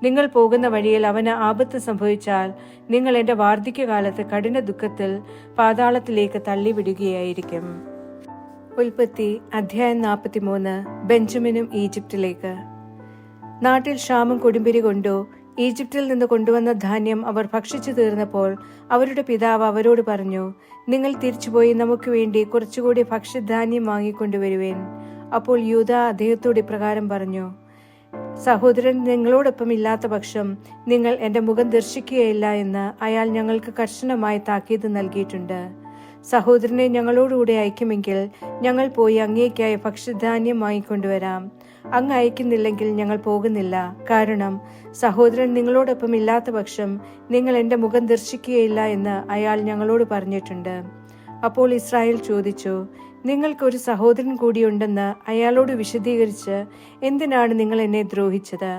നിങ്ങൾ പോകുന്ന വഴിയിൽ അവന് ആപത്ത് സംഭവിച്ചാൽ നിങ്ങൾ എന്റെ വാർദ്ധക്യകാലത്ത് കഠിന ദുഃഖത്തിൽ പാതാളത്തിലേക്ക് തള്ളിവിടുകയായിരിക്കും. ഉൽപ്പത്തി അധ്യായം 43. ബെഞ്ചമിനും ഈജിപ്തിലേക്ക്. നാട്ടിൽ ക്ഷാമം കൊടുമ്പിരി കൊണ്ടു. ഈജിപ്തിൽ നിന്ന് കൊണ്ടുവന്ന ധാന്യം അവർ ഭക്ഷിച്ചു തീർന്നപ്പോൾ അവരുടെ പിതാവ് അവരോട് പറഞ്ഞു, നിങ്ങൾ തിരിച്ചുപോയി നമുക്ക് വേണ്ടി കുറച്ചുകൂടി ഭക്ഷ്യധാന്യം വാങ്ങിക്കൊണ്ടുവരുവേൻ. അപ്പോൾ യൂദ അദ്ദേഹത്തോട് ഇപ്രകാരം പറഞ്ഞു, സഹോദരൻ നിങ്ങളോടൊപ്പം ഇല്ലാത്ത പക്ഷം നിങ്ങൾ എന്റെ മുഖം ദർശിക്കുകയില്ല എന്ന് അയാൾ ഞങ്ങൾക്ക് കർശനമായി താക്കീത് നൽകിയിട്ടുണ്ട്. സഹോദരനെ ഞങ്ങളോടുകൂടെ അയക്കുമെങ്കിൽ ഞങ്ങൾ പോയി അങ്ങേക്കായി ഭക്ഷ്യധാന്യം വാങ്ങിക്കൊണ്ടുവരാം. അങ്ങ് അയക്കുന്നില്ലെങ്കിൽ ഞങ്ങൾ പോകുന്നില്ല. കാരണം സഹോദരൻ നിങ്ങളോടൊപ്പം ഇല്ലാത്ത പക്ഷം നിങ്ങൾ എന്റെ മുഖം ദർശിക്കുകയില്ല എന്ന് അയാൾ ഞങ്ങളോട് പറഞ്ഞിട്ടുണ്ട്. അപ്പോൾ ഇസ്രായേൽ ചോദിച്ചു, നിങ്ങൾക്കൊരു സഹോദരൻ കൂടിയുണ്ടെന്ന് അയാളോട് വിശദീകരിച്ച് എന്തിനാണ് നിങ്ങൾ എന്നെ ദ്രോഹിച്ചത്?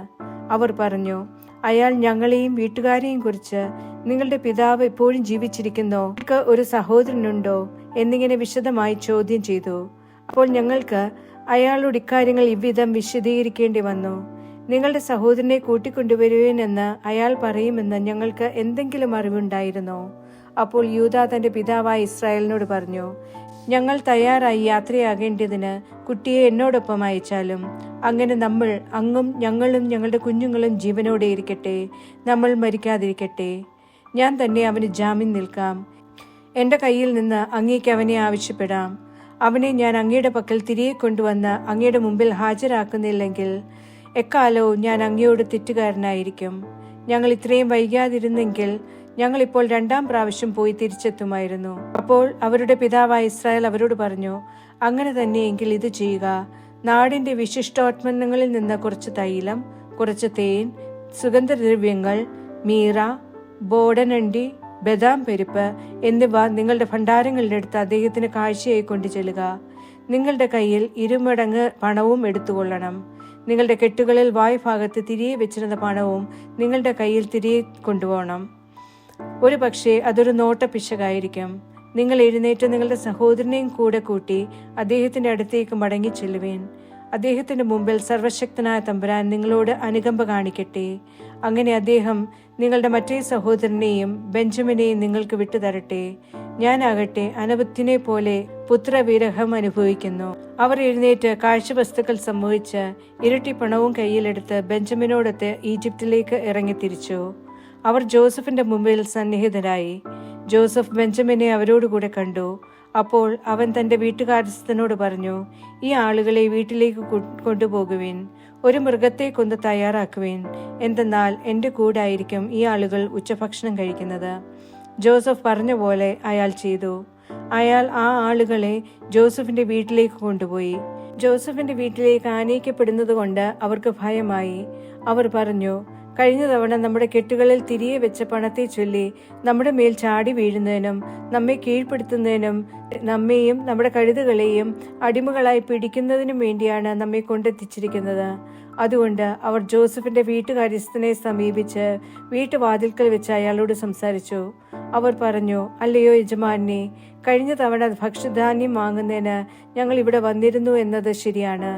അവർ പറഞ്ഞു, അയാൾ ഞങ്ങളെയും വീട്ടുകാരെയും കുറിച്ച് നിങ്ങളുടെ പിതാവ് എപ്പോഴും ജീവിച്ചിരിക്കുന്നോ, നിങ്ങൾക്ക് ഒരു സഹോദരനുണ്ടോ എന്നിങ്ങനെ വിശദമായി ചോദ്യം ചെയ്തു. അപ്പോൾ ഞങ്ങൾക്ക് അയാളോട് ഇക്കാര്യങ്ങൾ ഇவ்விധം വിശദീകരിക്കേണ്ടി വന്നു. നിങ്ങളുടെ സഹോദരനെ കൂട്ടിക്കൊണ്ടുവരുവേനെന്ന് അയാൾ പറയുമെന്ന് ഞങ്ങൾക്ക് എന്തെങ്കിലും അറിവുണ്ടായിരുന്നോ? അപ്പോൾ യൂദ തന്റെ പിതാവായ ഇസ്രായേലിനോട് പറഞ്ഞു, ഞങ്ങൾ തയ്യാറായി യാത്രയാകേണ്ടതിന് കുട്ടിയെ എന്നോടൊപ്പം അയച്ചാലും. അങ്ങനെ നമ്മൾ, അങ്ങും ഞങ്ങളും ഞങ്ങളുടെ കുഞ്ഞുങ്ങളും ജീവനോടെ ഇരിക്കട്ടെ, നമ്മൾ മരിക്കാതിരിക്കട്ടെ. ഞാൻ തന്നെ അവന് ജാമ്യം നിൽക്കാം. എന്റെ കയ്യിൽ നിന്ന് അങ്ങേക്ക് അവനെ ആവശ്യപ്പെടാം. അവനെ ഞാൻ അങ്ങയുടെ പക്കൽ തിരികെ കൊണ്ടുവന്ന് അങ്ങയുടെ മുമ്പിൽ ഹാജരാക്കുന്നില്ലെങ്കിൽ എക്കാലവും ഞാൻ അങ്ങയോട് തെറ്റുകാരനായിരിക്കും. ഞങ്ങൾ ഇത്രയും വൈകാതിരുന്നെങ്കിൽ ഞങ്ങൾ ഇപ്പോൾ 2ാം പ്രാവശ്യം പോയി തിരിച്ചെത്തുമായിരുന്നു. അപ്പോൾ അവരുടെ പിതാവായ ഇസ്രായേൽ അവരോട് പറഞ്ഞു, അങ്ങനെ തന്നെയെങ്കിൽ ഇത് ചെയ്യുക. നാടിന്റെ വിശിഷ്ടോത്പന്നങ്ങളിൽ നിന്ന് കുറച്ച് തൈലം, കുറച്ച് തേൻ, സുഗന്ധദ്രവ്യങ്ങൾ, മീറ, ബോടനണ്ടി, ബദാം പരിപ്പ് എന്നിവ നിങ്ങളുടെ ഭണ്ഡാരങ്ങളിലെടുത്ത് അദ്ദേഹത്തിന് കാഴ്ചയായി കൊണ്ടു ചെല്ലുക. നിങ്ങളുടെ കയ്യിൽ 2 മടങ്ങ് പണവും എടുത്തുകൊള്ളണം. നിങ്ങളുടെ കെട്ടുകളിൽ വായ്ഭാഗത്ത് തിരികെ വെച്ചിരുന്ന പണവും നിങ്ങളുടെ കയ്യിൽ തിരികെ കൊണ്ടുപോകണം. ഒരു പക്ഷേ അതൊരു നോട്ടപ്പിശകായിരിക്കും. നിങ്ങൾ എഴുന്നേറ്റ് നിങ്ങളുടെ സഹോദരനെയും കൂടെ കൂട്ടി അദ്ദേഹത്തിന്റെ അടുത്തേക്ക് മടങ്ങി ചെല്ലുവേൻ. അദ്ദേഹത്തിന്റെ മുമ്പിൽ സർവശക്തനായ തമ്പുരാൻ നിങ്ങളോട് അനുകമ്പ കാണിക്കട്ടെ. അങ്ങനെ അദ്ദേഹം നിങ്ങളുടെ മറ്റേ സഹോദരനെയും ബെഞ്ചമിനെയും നിങ്ങൾക്ക് വിട്ടുതരട്ടെ. ഞാനാകട്ടെ അനബുദ്ധിനെ പോലെ പുത്രവിരഹം അനുഭവിക്കുന്നു. അവർ എഴുന്നേറ്റ് കാഴ്ചവസ്തുക്കൾ സംഭവിച്ച് ഇരട്ടി പണവും കയ്യിലെടുത്ത് ബെഞ്ചമിനോടൊത്ത് ഈജിപ്തിലേക്ക് ഇറങ്ങിത്തിരിച്ചു. അവർ ജോസഫിന്റെ മുമ്പിൽ സന്നിഹിതരായി. ജോസഫ് ബെഞ്ചമിനെ അവരോടുകൂടെ കണ്ടു. അപ്പോൾ അവൻ തന്റെ വീട്ടുകാരസ്ഥനോട് പറഞ്ഞു, ഈ ആളുകളെ വീട്ടിലേക്ക് കൊണ്ടുപോകുവിൻ. ഒരു മൃഗത്തെ കൊന്ന് തയ്യാറാക്കുവിൻ. എന്തെന്നാൽ എന്റെ കൂടായിരിക്കും ഈ ആളുകൾ ഉച്ചഭക്ഷണം കഴിക്കുന്നത്. ജോസഫ് പറഞ്ഞ പോലെ അയാൾ ചെയ്തു. അയാൾ ആ ആളുകളെ ജോസഫിന്റെ വീട്ടിലേക്ക് കൊണ്ടുപോയി. ജോസഫിന്റെ വീട്ടിലേക്ക് ആനയിക്കപ്പെടുന്നത് കൊണ്ട് അവർക്ക് ഭയമായി. അവർ പറഞ്ഞു, കഴിഞ്ഞ തവണ നമ്മുടെ കെട്ടുകളിൽ തിരികെ വെച്ച പണത്തെ ചൊല്ലി നമ്മുടെ മേൽ ചാടി വീഴുന്നതിനും നമ്മെ കീഴ്പ്പെടുത്തുന്നതിനും നമ്മെയും നമ്മുടെ കഴുതുകളെയും അടിമകളായി പിടിക്കുന്നതിനും വേണ്ടിയാണ് നമ്മെ കൊണ്ടെത്തിച്ചിരിക്കുന്നത്. അതുകൊണ്ട് അവർ ജോസഫിന്റെ വീട്ടുകാര്യസ്ഥനെ സമീപിച്ച് വീട്ടുവാതിൽക്കൽ വെച്ച് അയാളോട് സംസാരിച്ചു. അവർ പറഞ്ഞു, അല്ലയോ യജമാനെ, കഴിഞ്ഞ തവണ ഭക്ഷ്യധാന്യം വാങ്ങുന്നതിന് ഞങ്ങൾ ഇവിടെ വന്നിരുന്നു എന്നത് ശരിയാണ്.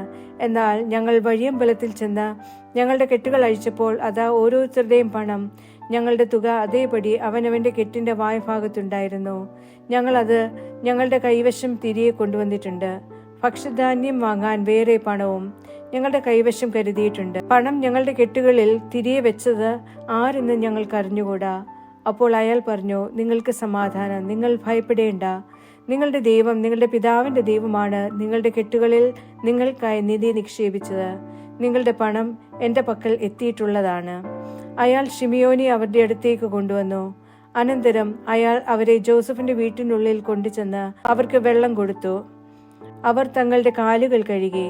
എന്നാൽ ഞങ്ങൾ വഴിയമ്പലത്തിൽ ചെന്ന് ഞങ്ങളുടെ കെട്ടുകൾ അഴിച്ചപ്പോൾ അതാ ഓരോരുത്തരുടെയും പണം, ഞങ്ങളുടെ തുക അതേപടി അവനവന്റെ കെട്ടിന്റെ വായ്ഭാഗത്തുണ്ടായിരുന്നു. ഞങ്ങളത് ഞങ്ങളുടെ കൈവശം തിരികെ കൊണ്ടുവന്നിട്ടുണ്ട്. ഭക്ഷ്യധാന്യം വാങ്ങാൻ വേറെ പണവും ഞങ്ങളുടെ കൈവശം കരുതിയിട്ടുണ്ട്. പണം ഞങ്ങളുടെ കെട്ടുകളിൽ തിരികെ വെച്ചത് ആരെന്ന് ഞങ്ങൾക്ക് അറിഞ്ഞുകൂടാ. അപ്പോൾ അയാൾ പറഞ്ഞു, നിങ്ങൾക്ക് സമാധാനം, നിങ്ങൾ ഭയപ്പെടേണ്ട. നിങ്ങളുടെ ദൈവം നിങ്ങളുടെ പിതാവിന്റെ ദൈവമാണ് നിങ്ങളുടെ കെട്ടുകളിൽ നിങ്ങൾക്കായി നിധി നിക്ഷേപിച്ചത്. നിങ്ങളുടെ പണം എന്റെ പക്കൽ എത്തിയിട്ടുള്ളതാണ്. അയാൾ ശിമിയോനെ അവരുടെ അടുത്തേക്ക് കൊണ്ടുവന്നു. അനന്തരം അയാൾ അവരെ ജോസഫിന്റെ വീട്ടിനുള്ളിൽ കൊണ്ടുചെന്ന് അവർക്ക് വെള്ളം കൊടുത്തു. അവർ തങ്ങളുടെ കാലുകൾ കഴുകി.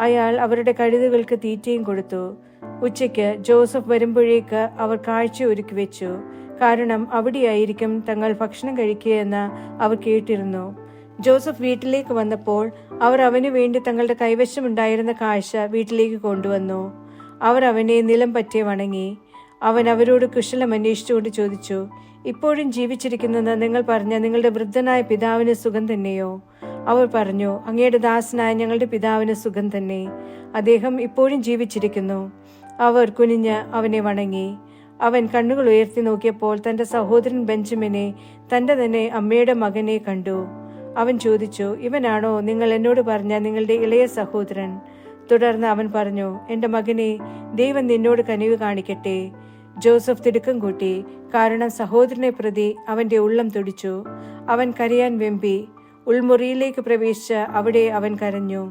അയാൾ അവരുടെ കഴുതുകൾക്ക് തീറ്റയും കൊടുത്തു. ഉച്ചയ്ക്ക് ജോസഫ് വരുമ്പോഴേക്ക് അവർ കാഴ്ച ഒരുക്കി വെച്ചു. കാരണം അവിടെയായിരിക്കും തങ്ങൾ ഭക്ഷണം കഴിക്കുകയെന്ന് അവർ കേട്ടിരുന്നു. ജോസഫ് വീട്ടിലേക്ക് വന്നപ്പോൾ അവർ അവനു വേണ്ടി തങ്ങളുടെ കൈവശമുണ്ടായിരുന്ന കാഴ്ച വീട്ടിലേക്ക് കൊണ്ടുവന്നു. അവർ അവനെ നിലം പറ്റി വണങ്ങി. അവൻ അവരോട് കുശലം അന്വേഷിച്ചുകൊണ്ട് ചോദിച്ചു, ഇപ്പോഴും ജീവിച്ചിരിക്കുന്നെന്ന് നിങ്ങൾ പറഞ്ഞ നിങ്ങളുടെ വൃദ്ധനായ പിതാവിന് സുഖം തന്നെയോ? അവർ പറഞ്ഞു, അങ്ങയുടെ ദാസനായ ഞങ്ങളുടെ പിതാവിന് സുഖം തന്നെ. അദ്ദേഹം ഇപ്പോഴും ജീവിച്ചിരിക്കുന്നു. അവർ കുനിഞ്ഞ് അവനെ വണങ്ങി. അവൻ കണ്ണുകൾ ഉയർത്തി നോക്കിയപ്പോൾ തന്റെ സഹോദരൻ ബെഞ്ചമിനെ, തന്റെ തന്നെ അമ്മയുടെ മകനെ കണ്ടു. അവൻ ചോദിച്ചു, ഇവനാണോ നിങ്ങൾ എന്നോട് പറഞ്ഞ നിങ്ങളുടെ ഇളയ സഹോദരൻ? തുടർന്ന് അവൻ പറഞ്ഞു, എന്റെ മകനെ, ദൈവം നിന്നോട് കനിവ് കാണിക്കട്ടെ. ജോസഫ് തിടുക്കം കൂട്ടി, കാരണം സഹോദരനെ പ്രതി അവന്റെ ഉള്ളം തുടിച്ചു. അവൻ കരയാൻ വെമ്പി. ഉൾമുറിയിലേക്ക് പ്രവേശിച്ച് അവിടെ അവൻ കരഞ്ഞു.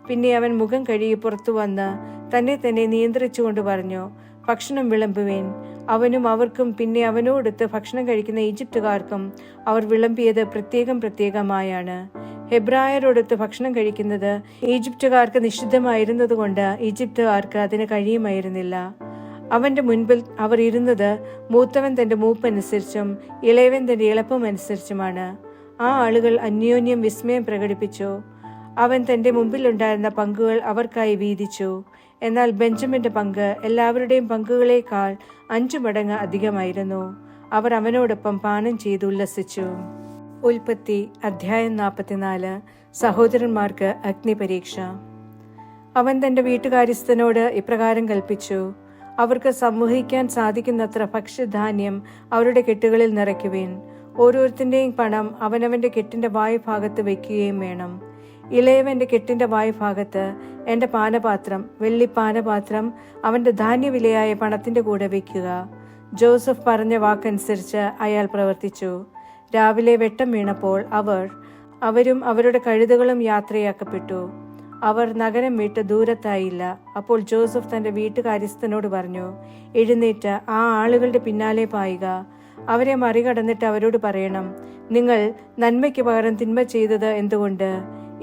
പിന്നെ അവൻ മുഖം കഴുകി പുറത്തു വന്ന് തന്നെ തന്നെ നിയന്ത്രിച്ചുകൊണ്ട് പറഞ്ഞു, ഭക്ഷണം വിളമ്പുവേൻ. അവനും അവർക്കും പിന്നെ അവനോടൊത്ത് ഭക്ഷണം കഴിക്കുന്ന ഈജിപ്തുകാർക്കും അവർ വിളമ്പിയത് പ്രത്യേകമായാണ്. ഹെബ്രായരോടൊത്ത് ഭക്ഷണം കഴിക്കുന്നത് ഈജിപ്തുകാർക്ക് നിഷിദ്ധമായിരുന്നതുകൊണ്ട് ഈജിപ്തുകാർക്ക് അതിന് കഴിയുമായിരുന്നില്ല. അവന്റെ മുൻപിൽ അവർ ഇരുന്നത് മൂത്തവൻ തന്റെ മൂപ്പനുസരിച്ചും ഇളയവൻ തന്റെ ഇളപ്പമനുസരിച്ചുമാണ്. ആ ആളുകൾ അന്യോന്യം വിസ്മയം പ്രകടിപ്പിച്ചു. അവൻ തന്റെ മുമ്പിലുണ്ടായിരുന്ന പങ്കുകൾ അവർക്കായി വീതിച്ചു. എന്നാൽ ബെഞ്ചമിന്റെ പങ്ക് എല്ലാവരുടെയും പങ്കുകളേക്കാൾ 5 മടങ്ങ് അധികമായിരുന്നു. അവർ അവനോടൊപ്പം പാനം ചെയ്ത് ഉല്ലസിച്ചു. ഉൽപ്പത്തി അധ്യായം 44. സഹോദരന്മാർക്ക് അഗ്നിപരീക്ഷ. അവൻ തന്റെ വീട്ടുകാര്യസ്ഥനോട് ഇപ്രകാരം കൽപ്പിച്ചു, അവർക്ക് സമൂഹിക്കാൻ സാധിക്കുന്നത്ര ഭക്ഷ്യധാന്യം അവരുടെ കെട്ടുകളിൽ നിറയ്ക്കുവേൻ. ഓരോരുത്തന്റെയും പണം അവനവന്റെ കെട്ടിന്റെ വായുഭാഗത്ത് വയ്ക്കുകയും വേണം. ഇളയവന്റെ കെട്ടിന്റെ വായുഭാഗത്ത് എന്റെ പാനപാത്രം, വെള്ളി പാനപാത്രം അവന്റെ ധാന്യവിലയായ പണത്തിന്റെ കൂടെ വയ്ക്കുക. ജോസഫ് പറഞ്ഞ വാക്കനുസരിച്ച് അയാൾ പ്രവർത്തിച്ചു. രാവിലെ വെട്ടം വീണപ്പോൾ അവരും അവരുടെ കഴുതകളും യാത്രയാക്കപ്പെട്ടു. അവർ നഗരം വിട്ട് ദൂരത്തായില്ല. അപ്പോൾ ജോസഫ് തന്റെ വീട്ടുകാര്യസ്ഥനോട് പറഞ്ഞു, എഴുന്നേറ്റ് ആ ആളുകളുടെ പിന്നാലെ പായുക. അവരെ മറികടന്നിട്ട് അവരോട് പറയണം, നിങ്ങൾ നന്മയ്ക്ക് പകരം തിന്മ ചെയ്തത് എന്തുകൊണ്ട്?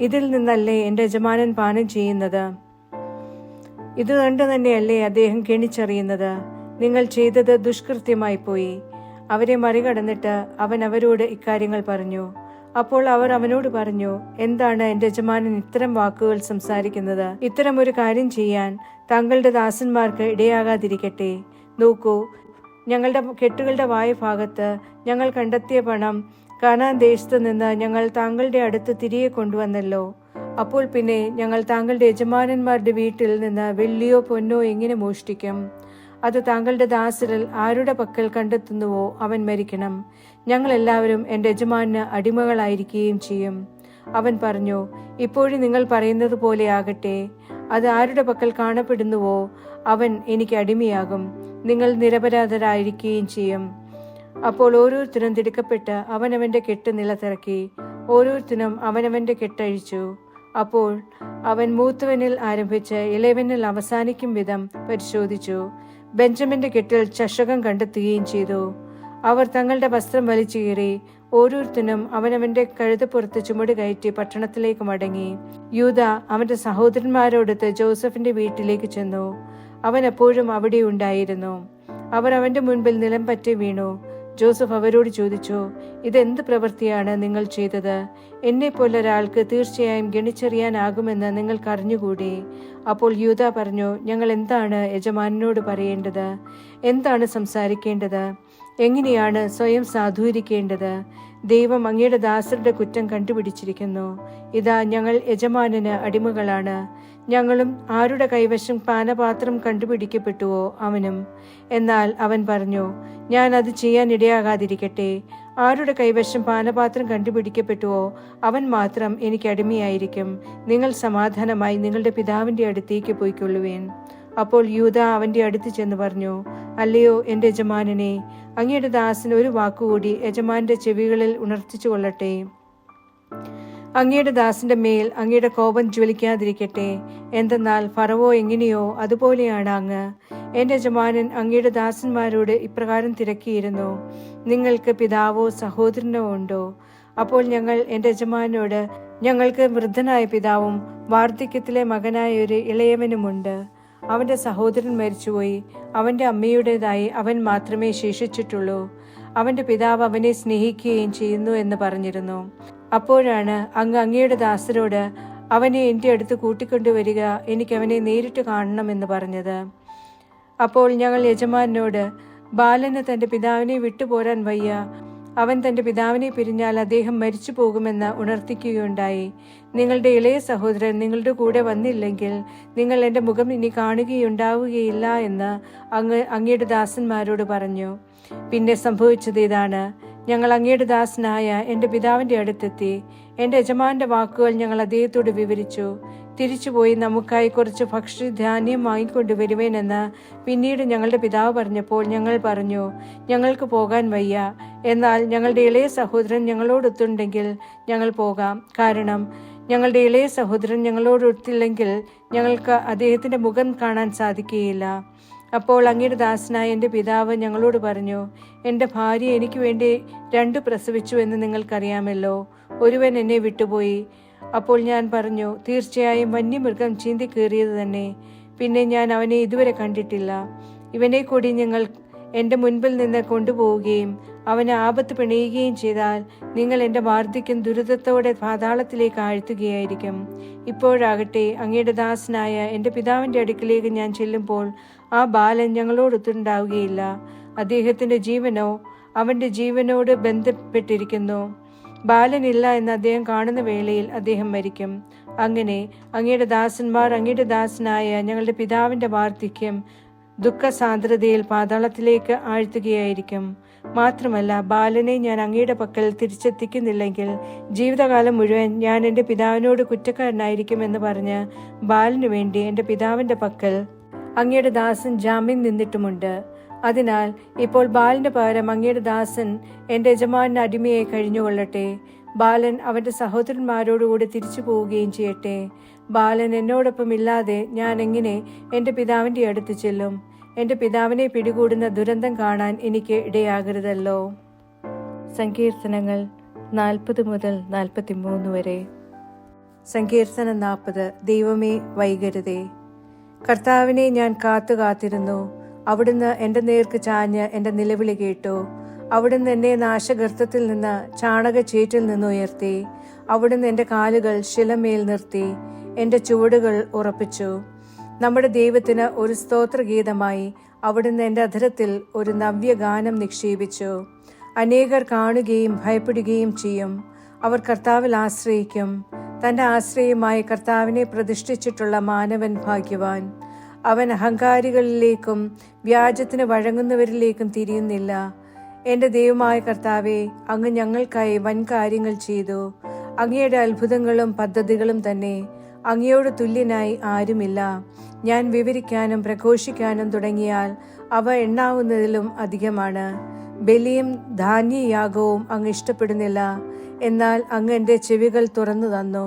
ഇതിൽ നിന്നല്ലേ എന്റെ യജമാനൻ പാനം ചെയ്യുന്നത്? ഇത് കണ്ടു തന്നെയല്ലേ അദ്ദേഹം കെണിച്ചറിയുന്നത്? നിങ്ങൾ ചെയ്തത് ദുഷ്കൃത്യമായി പോയി. അവരെ മറികടന്നിട്ട് അവൻ അവരോട് ഇക്കാര്യങ്ങൾ പറഞ്ഞു. അപ്പോൾ അവർ അവനോട് പറഞ്ഞു, എന്താണ് എന്റെ യജമാനൻ ഇത്തരം വാക്കുകൾ സംസാരിക്കുന്നത്? ഇത്തരം ഒരു കാര്യം ചെയ്യാൻ താങ്കളുടെ ദാസന്മാർക്ക് ഇടയാകാതിരിക്കട്ടെ. നോക്കൂ, ഞങ്ങളുടെ കെട്ടുകളുടെ വായുഭാഗത്ത് ഞങ്ങൾ കണ്ടെത്തിയ പണം കാനാൻ ദേശത്ത് നിന്ന് ഞങ്ങൾ താങ്കളുടെ അടുത്ത് തിരികെ കൊണ്ടുവന്നല്ലോ. അപ്പോൾ പിന്നെ ഞങ്ങൾ താങ്കളുടെ യജമാനന്മാരുടെ വീട്ടിൽ നിന്ന് വെള്ളിയോ പൊന്നോ എങ്ങനെ മോഷ്ടിക്കും? അത് താങ്കളുടെ ദാസരിൽ ആരുടെ പക്കൽ കണ്ടെത്തുന്നുവോ അവൻ മരിക്കണം. ഞങ്ങൾ എല്ലാവരും എന്റെ യജമാനന് അടിമകളായിരിക്കുകയും ചെയ്യും. അവൻ പറഞ്ഞു, ഇപ്പോഴും നിങ്ങൾ പറയുന്നത് പോലെ ആകട്ടെ. അത് ആരുടെ പക്കൽ കാണപ്പെടുന്നുവോ അവൻ എനിക്ക് അടിമയാകും. നിങ്ങൾ നിരപരാധരായിരിക്കുകയും ചെയ്യും. അപ്പോൾ ഓരോരുത്തരും തിടുക്കപ്പെട്ട് അവനവന്റെ കെട്ട് നിലത്തിറക്കി. ഓരോരുത്തരും അവനവന്റെ കെട്ടഴിച്ചു. അപ്പോൾ അവൻ മൂത്തവനിൽ ആരംഭിച്ച് ഇളയവനിൽ അവസാനിക്കും വിധം പരിശോധിച്ചു. ബെഞ്ചമിന്റെ കെട്ടിൽ ചഷകം കണ്ടെത്തുകയും ചെയ്തു. അവർ തങ്ങളുടെ വസ്ത്രം വലിച്ചു കീറി ഓരോരുത്തരും അവനവന്റെ കഴുതപ്പുറത്ത് ചുമട് കയറ്റി പട്ടണത്തിലേക്ക് മടങ്ങി. യൂദ അവന്റെ സഹോദരന്മാരോടൊത്ത് ജോസഫിന്റെ വീട്ടിലേക്ക് ചെന്നു. അവൻ എപ്പോഴും അവിടെ ഉണ്ടായിരുന്നു. അവർ അവന്റെ മുൻപിൽ നിലം പറ്റി വീണു. ജോസഫ് അവരോട് ചോദിച്ചു, ഇതെന്ത് പ്രവൃത്തിയാണ് നിങ്ങൾ ചെയ്തത്? എന്നെ പോലെ ഒരാൾക്ക് തീർച്ചയായും ഗണിച്ചറിയാനാകുമെന്ന് നിങ്ങൾക്ക് അറിഞ്ഞുകൂടി. അപ്പോൾ യൂദ പറഞ്ഞു, ഞങ്ങൾ എന്താണ് യജമാനനോട് പറയേണ്ടത്? എന്താണ് സംസാരിക്കേണ്ടത്? എങ്ങനെയാണ് സ്വയം സാധൂകരിക്കേണ്ടത്? ദൈവം അങ്ങയുടെ ദാസരുടെ കുറ്റം കണ്ടുപിടിച്ചിരിക്കുന്നു. ഇതാ, ഞങ്ങൾ യജമാനന് അടിമകളാണ്. ഞങ്ങളും ആരുടെ കൈവശം പാനപാത്രം കണ്ടുപിടിക്കപ്പെട്ടുവോ അവനും. എന്നാൽ അവൻ പറഞ്ഞു, ഞാൻ അത് ചെയ്യാൻ ഇടയാകാതിരിക്കട്ടെ. ആരുടെ കൈവശം പാനപാത്രം കണ്ടുപിടിക്കപ്പെട്ടുവോ അവൻ മാത്രം എനിക്ക് അടിമയായിരിക്കും. നിങ്ങൾ സമാധാനമായി നിങ്ങളുടെ പിതാവിന്റെ അടുത്തേക്ക് പോയിക്കൊള്ളുവേൻ. അപ്പോൾ യൂദ അവന്റെ അടുത്ത് ചെന്ന് പറഞ്ഞു, അല്ലയോ എന്റെ യജമാനനെ, അങ്ങയുടെ ദാസന് ഒരു വാക്കുകൂടി യജമാന്റെ ചെവികളിൽ ഉണർത്തിച്ചു കൊള്ളട്ടെ. അങ്ങയുടെ ദാസന്റെ മേൽ അങ്ങയുടെ കോപം ജ്വലിക്കാതിരിക്കട്ടെ. എന്തെന്നാൽ ഫറവോ എങ്ങനെയോ അതുപോലെയാണ് അങ്ങ്. എന്റെ യജമാനൻ അങ്ങയുടെ ദാസന്മാരോട് ഇപ്രകാരം തിരക്കിയിരുന്നു, നിങ്ങൾക്ക് പിതാവോ സഹോദരനോ ഉണ്ടോ? അപ്പോൾ ഞങ്ങൾ എന്റെ യജമാനോട്, ഞങ്ങൾക്ക് വൃദ്ധനായ പിതാവും വാർദ്ധക്യത്തിലെ മകനായ ഒരു ഇളയവനുമുണ്ട്. അവന്റെ സഹോദരൻ മരിച്ചുപോയി. അവന്റെ അമ്മയുടേതായി അവൻ മാത്രമേ ശേഷിച്ചിട്ടുള്ളൂ. അവന്റെ പിതാവ് അവനെ സ്നേഹിക്കുകയും ചെയ്യുന്നു എന്ന് പറഞ്ഞിരുന്നു. അപ്പോഴാണ് അങ്ങയുടെ ദാസരോട്, അവനെ എന്റെ അടുത്ത് കൂട്ടിക്കൊണ്ടുവരിക, എനിക്ക് അവനെ നേരിട്ട് കാണണമെന്ന് പറഞ്ഞത്. അപ്പോൾ ഞങ്ങൾ യജമാനോട്, ബാലന് തന്റെ പിതാവിനെ വിട്ടുപോരാൻ വയ്യ. അവൻ തന്റെ പിതാവിനെ പിരിഞ്ഞാൽ അദ്ദേഹം മരിച്ചു പോകുമെന്ന് ഉണർത്തിക്കുകയുണ്ടായി. നിങ്ങളുടെ ഇളയ സഹോദരൻ നിങ്ങളുടെ കൂടെ വന്നില്ലെങ്കിൽ നിങ്ങൾ എന്റെ മുഖം ഇനി കാണുകയുണ്ടാവുകയില്ല എന്ന് അങ്ങയുടെ ദാസന്മാരോട് പറഞ്ഞു. പിന്നെ സംഭവിച്ചത് ഇതാണ്. ഞങ്ങൾ അങ്ങയുടെ ദാസനായ എന്റെ പിതാവിന്റെ അടുത്തെത്തി. എന്റെ യജമാന്റെ വാക്കുകൾ ഞങ്ങൾ അദ്ദേഹത്തോട് വിവരിച്ചു. തിരിച്ചുപോയി നമുക്കായി കുറച്ച് ഭക്ഷ്യധാന്യം വാങ്ങിക്കൊണ്ടുവരുവേനെന്ന് പിന്നീട് ഞങ്ങളുടെ പിതാവ് പറഞ്ഞപ്പോൾ ഞങ്ങൾ പറഞ്ഞു, ഞങ്ങൾക്ക് പോകാൻ വയ്യ. എന്നാൽ ഞങ്ങളുടെ ഇളയ സഹോദരൻ ഞങ്ങളോടൊത്തുണ്ടെങ്കിൽ ഞങ്ങൾ പോകാം. കാരണം ഞങ്ങളുടെ ഇളയ സഹോദരൻ ഞങ്ങളോടൊത്തില്ലെങ്കിൽ ഞങ്ങൾക്ക് അദ്ദേഹത്തിന്റെ മുഖം കാണാൻ സാധിക്കുകയില്ല. അപ്പോൾ അങ്ങയുടെ ദാസനായ എൻ്റെ പിതാവ് ഞങ്ങളോട് പറഞ്ഞു, എൻ്റെ ഭാര്യ എനിക്ക് വേണ്ടി 2 പ്രസവിച്ചു എന്ന് നിങ്ങൾക്കറിയാമല്ലോ. ഒരുവൻ എന്നെ വിട്ടുപോയി. അപ്പോൾ ഞാൻ പറഞ്ഞു, തീർച്ചയായും വന്യമൃഗം ചീന്തി കീറിയത് തന്നെ. പിന്നെ ഞാൻ അവനെ ഇതുവരെ കണ്ടിട്ടില്ല. ഇവനെ കൂടി നിങ്ങൾ എൻ്റെ മുൻപിൽ നിന്ന് കൊണ്ടുപോവുകയും അവന് ആപത്ത് പിണയുകയും ചെയ്താൽ നിങ്ങൾ എൻ്റെ വാർദ്ധക്യം ദുരിതത്തോടെ പാതാളത്തിലേക്ക് ആഴ്ത്തുകയായിരിക്കും. ഇപ്പോഴാകട്ടെ അങ്ങയുടെ ദാസനായ എൻ്റെ പിതാവിൻ്റെ അടുക്കിലേക്ക് ഞാൻ ചെല്ലുമ്പോൾ ആ ബാലൻ ഞങ്ങളോടൊത്തുണ്ടാവുകയില്ല. അദ്ദേഹത്തിൻ്റെ ജീവനോ അവൻ്റെ ജീവനോട് ബന്ധപ്പെട്ടിരിക്കുന്നു. ബാലനില്ല എന്ന് അദ്ദേഹം കാണുന്ന വേളയിൽ അദ്ദേഹം മരിക്കും. അങ്ങനെ അങ്ങയുടെ ദാസന്മാർ അങ്ങയുടെ ദാസനായ ഞങ്ങളുടെ പിതാവിൻ്റെ വാർദ്ധക്യം ദുഃഖസാന്ദ്രതയിൽ പാതാളത്തിലേക്ക് ആഴ്ത്തുകയായിരിക്കും. മാത്രമല്ല, ബാലനെ ഞാൻ അങ്ങയുടെ പക്കൽ തിരിച്ചെത്തിക്കുന്നില്ലെങ്കിൽ ജീവിതകാലം മുഴുവൻ ഞാൻ എൻ്റെ പിതാവിനോട് കുറ്റക്കാരനായിരിക്കുമെന്ന് പറഞ്ഞ് ബാലനു വേണ്ടി എൻ്റെ പിതാവിൻ്റെ പക്കൽ അങ്ങയുടെ ദാസൻ ജാമ്യം നിന്നിട്ടുമുണ്ട്. അതിനാൽ ഇപ്പോൾ ബാലന്റെ പകരം അങ്ങയുടെ ദാസൻ എൻ്റെ യജമാനന് അടിമയായി കഴിഞ്ഞുകൊള്ളട്ടെ. ബാലൻ അവന്റെ സഹോദരന്മാരോടുകൂടി തിരിച്ചു പോവുകയും ചെയ്യട്ടെ. ബാലൻ എന്നോടൊപ്പം ഇല്ലാതെ ഞാൻ എങ്ങനെ എൻ്റെ പിതാവിൻ്റെ അടുത്ത് ചെല്ലും? എൻ്റെ പിതാവിനെ പിടികൂടുന്ന ദുരന്തം കാണാൻ എനിക്ക് ഇടയാകരുതല്ലോ. സങ്കീർത്തനങ്ങൾ 40 മുതൽ 43 വരെ. സങ്കീർത്തനം 40. ദൈവമേ, വൈകരുതേ. കർത്താവിനെ ഞാൻ കാത്തിരുന്നു. അവിടുന്ന് എൻ്റെ നേർക്ക് ചാഞ്ഞ് എൻ്റെ നിലവിളി കേട്ടു. അവിടുന്ന് എന്നെ നാശഗർത്തത്തിൽ നിന്ന് ചാണകച്ചേറ്റിൽ നിന്ന് ഉയർത്തി. അവിടുന്ന് എൻ്റെ കാലുകൾ ശിലമേൽ നിർത്തി എൻ്റെ ചുവടുകൾ ഉറപ്പിച്ചു. നമ്മുടെ ദൈവത്തിന് ഒരു സ്തോത്രഗീതമായി അവിടുന്ന് എൻ്റെ അധരത്തിൽ ഒരു നവ്യഗാനം നിക്ഷേപിച്ചു. അനേകർ കാണുകയും ഭയപ്പെടുകയും ചെയ്യും. അവർ കർത്താവിൽ ആശ്രയിക്കും. തൻ്റെ ആശ്രയമായ കർത്താവിനെ പ്രതിഷ്ഠിച്ചിട്ടുള്ള മാനവൻ ഭാഗ്യവാൻ. അവൻ അഹങ്കാരികളിലേക്കും വ്യാജത്തിന് വഴങ്ങുന്നവരിലേക്കും തിരിയുന്നില്ല. എൻ്റെ ദൈവമായ കർത്താവെ, അങ്ങ് ഞങ്ങൾക്കായി വൻ കാര്യങ്ങൾ ചെയ്തു. അങ്ങയുടെ അത്ഭുതങ്ങളും പദ്ധതികളും തന്നെ. അങ്ങയോട് തുല്യനായി ആരുമില്ല. ഞാൻ വിവരിക്കാനും പ്രഘോഷിക്കാനും തുടങ്ങിയാൽ അവ എണ്ണാവുന്നതിലും അധികമാണ്. ബലിയും ധാന്യയാഗവും അങ്ങ് ഇഷ്ടപ്പെടുന്നില്ല. എന്നാൽ അങ്ങ് എൻ്റെ ചെവികൾ തുറന്നു തന്നു.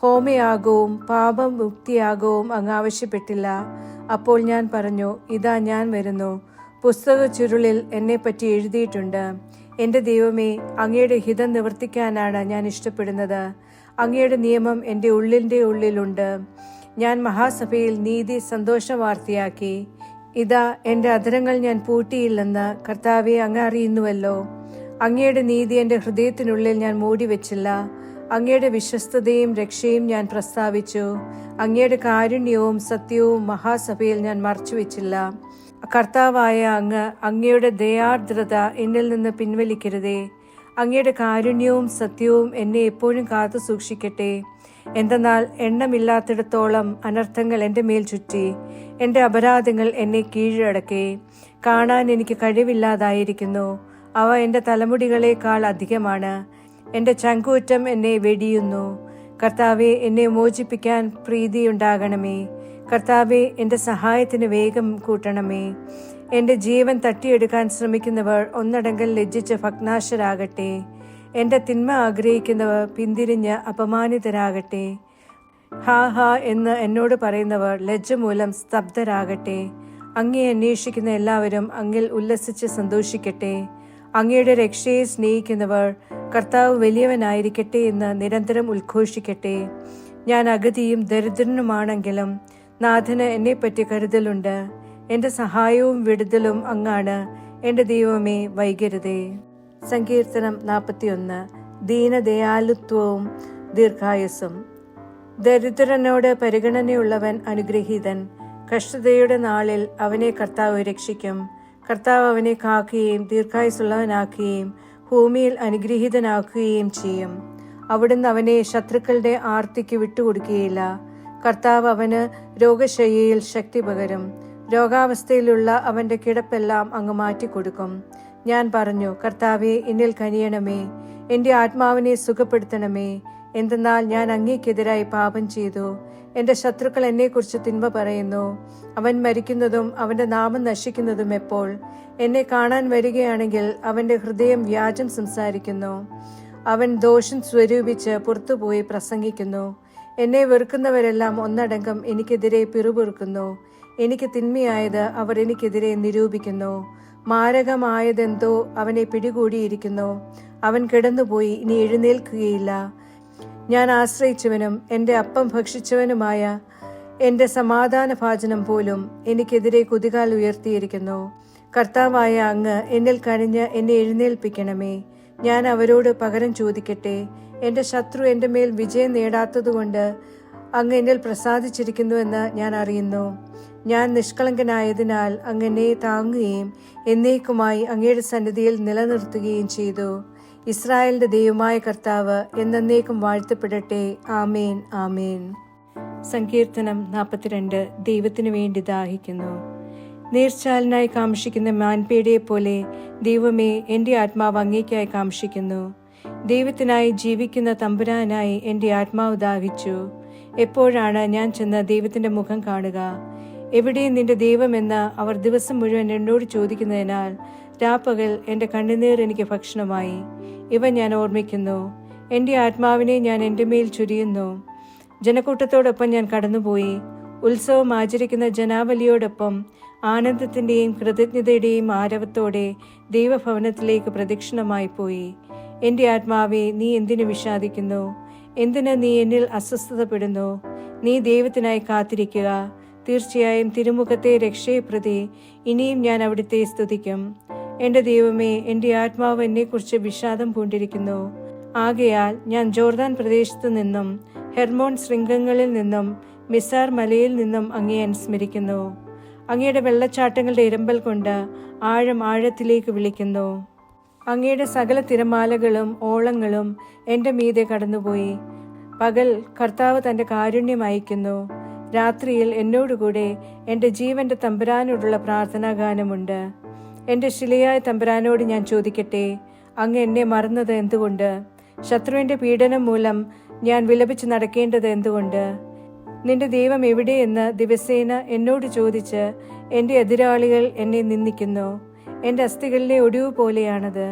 ഹോമയാഗവും പാപമുക്തിയാഗവും അങ്ങ് ആവശ്യപ്പെട്ടില്ല. അപ്പോൾ ഞാൻ പറഞ്ഞു, ഇതാ ഞാൻ വരുന്നു. പുസ്തക ചുരുളിൽ എന്നെപ്പറ്റി എഴുതിയിട്ടുണ്ട്. എൻ്റെ ദൈവമേ, അങ്ങയുടെ ഹിതം നിവർത്തിക്കാനാണ് ഞാൻ ഇഷ്ടപ്പെടുന്നത്. അങ്ങയുടെ നിയമം എൻ്റെ ഉള്ളിലുണ്ട്. ഞാൻ മഹാസഭയിൽ നീതി സന്തോഷവാർത്തയാക്കി. ഇതാ എൻ്റെ അധരങ്ങൾ ഞാൻ പൂട്ടിയില്ലെന്ന് കർത്താവെ അങ്ങ് അറിയുന്നുവല്ലോ. അങ്ങയുടെ നീതി എൻ്റെ ഹൃദയത്തിനുള്ളിൽ ഞാൻ മൂടിവെച്ചില്ല. അങ്ങയുടെ വിശ്വസ്തതയും രക്ഷയും ഞാൻ പ്രസ്താവിച്ചു. അങ്ങയുടെ കാരുണ്യവും സത്യവും മഹാസഭയിൽ ഞാൻ മറച്ചുവെച്ചില്ല. കർത്താവായ അങ്ങ് അങ്ങയുടെ ദയാർദ്രത എന്നിൽ നിന്ന് പിൻവലിക്കരുതേ. അങ്ങയുടെ കാരുണ്യവും സത്യവും എന്നെ എപ്പോഴും കാത്തു സൂക്ഷിക്കട്ടെ. എന്തെന്നാൽ എണ്ണമില്ലാത്തിടത്തോളം അനർത്ഥങ്ങൾ എൻ്റെ മേൽ ചുറ്റി. എൻ്റെ അപരാധങ്ങൾ എന്നെ കീഴടക്കി. കാണാൻ എനിക്ക് കഴിവില്ലാതായിരിക്കുന്നു. അവ എൻ്റെ തലമുടികളേക്കാൾ അധികമാണ്. എൻ്റെ ചങ്കൂറ്റം എന്നെ വെടിയുന്നു. കർത്താവെ, എന്നെ മോചിപ്പിക്കാൻ പ്രീതിയുണ്ടാകണമേ. കർത്താവെ, എൻ്റെ സഹായത്തിന് വേഗം കൂട്ടണമേ. എൻ്റെ ജീവൻ തട്ടിയെടുക്കാൻ ശ്രമിക്കുന്നവർ ഒന്നടങ്കൽ ലജ്ജിച്ച് ഭഗ്നാശരാകട്ടെ. എൻ്റെ തിന്മ ആഗ്രഹിക്കുന്നവർ പിന്തിരിഞ്ഞ് അപമാനിതരാകട്ടെ. ഹാ ഹാ എന്ന് എന്നോട് പറയുന്നവർ ലജ്ജ മൂലം സ്തബ്ധരാകട്ടെ. അങ്ങയെ അന്വേഷിക്കുന്ന എല്ലാവരും അങ്ങിൽ ഉല്ലസിച്ച് സന്തോഷിക്കട്ടെ. അങ്ങയുടെ രക്ഷയെ സ്നേഹിക്കുന്നവർ കർത്താവ് വലിയവനായിരിക്കട്ടെ എന്ന് നിരന്തരം ഉദ്ഘോഷിക്കട്ടെ. ഞാൻ അഗതിയും ദരിദ്രനുമാണെങ്കിലും നാഥന് എന്നെപ്പറ്റി കരുതലുണ്ട്. എൻ്റെ സഹായവും വിടുതലും അങ്ങാണ്. എൻ്റെ ദൈവമേ, വൈകരുതേ. സങ്കീർത്തനം 41. ദീനദയാലുത്വവും ദീർഘായുസ്സും. ദരിദ്രനോട് പരിഗണനയുള്ളവൻ അനുഗ്രഹീതൻ. കഷ്ടതയുടെ നാളിൽ അവനെ കർത്താവ് രക്ഷിക്കും. കർത്താവ് അവനെ കാക്കുകയും ദീർഘായുസുള്ളവനാക്കുകയും ഭൂമിയിൽ അനുഗ്രഹീതനാക്കുകയും ചെയ്യും. അവിടുന്ന് അവനെ ശത്രുക്കളുടെ ആർത്തിക്ക് വിട്ടുകൊടുക്കുകയില്ല. കർത്താവ് അവന് രോഗശയ്യയിൽ ശക്തി പകരും. രോഗാവസ്ഥയിലുള്ള അവന്റെ കിടപ്പെല്ലാം അങ്ങ് മാറ്റിക്കൊടുക്കും. ഞാൻ പറഞ്ഞു, കർത്താവെ, എന്നിൽ കനിയണമേ. എൻ്റെ ആത്മാവിനെ സുഖപ്പെടുത്തണമേ. എന്തെന്നാൽ ഞാൻ അങ്ങേക്കെതിരായി പാപം ചെയ്തു. എന്റെ ശത്രുക്കൾ എന്നെക്കുറിച്ച് തിന്മ പറയുന്നു. അവൻ മരിക്കുന്നതും അവന്റെ നാമം നശിക്കുന്നതും എപ്പോൾ? എന്നെ കാണാൻ വരികയാണെങ്കിൽ അവന്റെ ഹൃദയം വ്യാജം സംസാരിക്കുന്നു. അവൻ ദോഷം സ്വരൂപിച്ച് പുറത്തുപോയി പ്രസംഗിക്കുന്നു. എന്നെ വെറുക്കുന്നവരെല്ലാം ഒന്നടങ്കം എനിക്കെതിരെ പിറുപിറുക്കുന്നു. എനിക്ക് തിന്മയായത് അവർ എനിക്കെതിരെ നിരൂപിക്കുന്നു. മാരകമായതെന്തോ അവനെ പിടികൂടിയിരിക്കുന്നു. അവൻ കിടന്നുപോയി, ഇനി എഴുന്നേൽക്കുകയില്ല. ഞാൻ ആശ്രയിച്ചവനും എന്റെ അപ്പം ഭക്ഷിച്ചവനുമായ എന്റെ സമാധാന ഭാജനം പോലും എനിക്കെതിരെ കുതികാൽ ഉയർത്തിയിരിക്കുന്നു. കർത്താവായ അങ്ങ് എന്നിൽ കനിഞ്ഞ് എന്നെ എഴുന്നേൽപ്പിക്കണമേ. ഞാൻ അവരോട് പകരം ചോദിക്കട്ടെ. എന്റെ ശത്രു എന്റെ മേൽ വിജയം നേടാത്തതുകൊണ്ട് അങ്ങ് എന്നിൽ പ്രസാദിച്ചിരിക്കുന്നുവെന്ന് ഞാൻ അറിയുന്നു. ഞാൻ നിഷ്കളങ്കനായതിനാൽ അങ്ങ് എന്നെ താങ്ങുകയും എന്നേക്കുമായി അങ്ങയുടെ സന്നിധിയിൽ നിലനിർത്തുകയും ചെയ്തു. ഇസ്രായേലിന്റെ ദൈവമായ കർത്താവ് എന്നേക്കും വാഴ്ത്തപ്പെടട്ടെ. ആമേൻ, ആമേൻ. സങ്കീർത്തനം 42. ദൈവത്തിനു വേണ്ടി ദാഹിക്കുന്നു. നീർച്ചാലിനായി കാംക്ഷിക്കുന്ന മാൻപേടിയെ പോലെ ദൈവമേ, എന്റെ ആത്മാവ് അങ്ങേക്കായി കാംക്ഷിക്കുന്നു. ദൈവത്തിനായി ജീവിക്കുന്ന തമ്പുരാനായി എന്റെ ആത്മാവ് ദാഹിച്ചു. എപ്പോഴാണ് ഞാൻ ചെന്ന് ദൈവത്തിന്റെ മുഖം കാണുക? എവിടെ നിന്റെ ദൈവമെന്ന് അവർ ദിവസം മുഴുവൻ എന്നോട് ചോദിക്കുന്നതിനാൽ രാപ്പകൽ എന്റെ കണ്ണുനീർ എനിക്ക് ഭക്ഷണമായി. ഇവ ഞാൻ ഓർമ്മിക്കുന്നു. എന്റെ ആത്മാവിനെ ഞാൻ എന്റെ മേൽ ചുരിയുന്നു. ജനക്കൂട്ടത്തോടൊപ്പം ഞാൻ കടന്നുപോയി. ഉത്സവം ആചരിക്കുന്ന ജനാവലിയോടൊപ്പം ആനന്ദത്തിന്റെയും കൃതജ്ഞതയുടെയും ആരവത്തോടെ ദൈവഭവനത്തിലേക്ക് പ്രദക്ഷിണമായി പോയി. എന്റെ ആത്മാവെ, നീ എന്തിനു വിഷാദിക്കുന്നു? എന്തിന് നീ എന്നിൽ അസ്വസ്ഥതപ്പെടുന്നു? നീ ദൈവത്തിനായി കാത്തിരിക്കുക. തീർച്ചയായും തിരുമുഖത്തെ രക്ഷയെ പ്രതി ഇനിയും ഞാൻ അവിടുത്തെ സ്തുതിക്കും. എന്റെ ദൈവമേ, എന്റെ ആത്മാവ് എന്നെക്കുറിച്ച് വിഷാദം പൂണ്ടിരിക്കുന്നു. ആകയാൽ ഞാൻ ജോർദാൻ പ്രദേശത്തു നിന്നും ഹെർമോൺ ശൃംഗങ്ങളിൽ നിന്നും മിസാർ മലയിൽ നിന്നും അങ്ങയെ അനുസ്മരിക്കുന്നു. അങ്ങയുടെ വെള്ളച്ചാട്ടങ്ങളുടെ ഇരമ്പൽ കൊണ്ട് ആഴം ആഴത്തിലേക്ക് വിളിക്കുന്നു. അങ്ങയുടെ സകല തിരമാലകളും ഓളങ്ങളും എന്റെ മീതെ കടന്നുപോയി. പകൽ കർത്താവ് തന്റെ കാരുണ്യം അയക്കുന്നു. രാത്രിയിൽ എന്നോടുകൂടെ എന്റെ ജീവന്റെ തമ്പുരാനോടുള്ള പ്രാർത്ഥനാഗാനമുണ്ട്. എന്റെ ശിലയായ തമ്പുരാനോട് ഞാൻ ചോദിക്കട്ടെ, അങ്ങ് എന്നെ മറന്നത് എന്തുകൊണ്ട്? ശത്രുവിന്റെ പീഡനം മൂലം ഞാൻ വിലപിച്ച് നടക്കേണ്ടത് എന്തുകൊണ്ട്? നിന്റെ ദൈവം എവിടെയെന്ന് ദിവസേന എന്നോട് ചോദിച്ച് എന്റെ എതിരാളികൾ എന്നെ നിന്ദിക്കുന്നു. എന്റെ അസ്ഥികളിലെ ഒടിവ് പോലെയാണത്.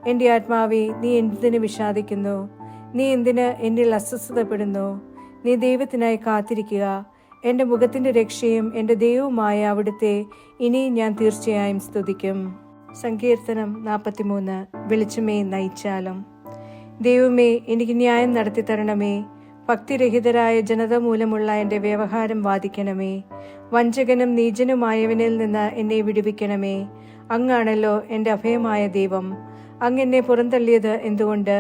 എന്റെ ആത്മാവെ, നീ എന്തിന് വിഷാദിക്കുന്നു? നീ എന്തിന് എന്നിൽ അസ്വസ്ഥതപ്പെടുന്നു? നീ ദൈവത്തിനായി കാത്തിരിക്കുക. എന്റെ മുഖത്തിന്റെ രക്ഷയും എന്റെ ദൈവവുമായ അവിടുത്തെ ഇനിയും ഞാൻ തീർച്ചയായും സ്തുതിക്കും. സങ്കീർത്തനം 43. വെളിച്ചമേ, നയിച്ചാലും. ദൈവമേ, എനിക്ക് ന്യായം നടത്തി തരണമേ. ഭക്തിരഹിതരായ ജനത മൂലമുള്ള എന്റെ വ്യവഹാരം വാദിക്കണമേ. വഞ്ചകനും നീചനുമായവനിൽ നിന്ന് എന്നെ വിടുവിക്കണമേ. അങ്ങാണല്ലോ എന്റെ അഭയമായ ദൈവം. അങ്ങ് എന്നെ പുറന്തള്ളിയത് എന്തുകൊണ്ട്?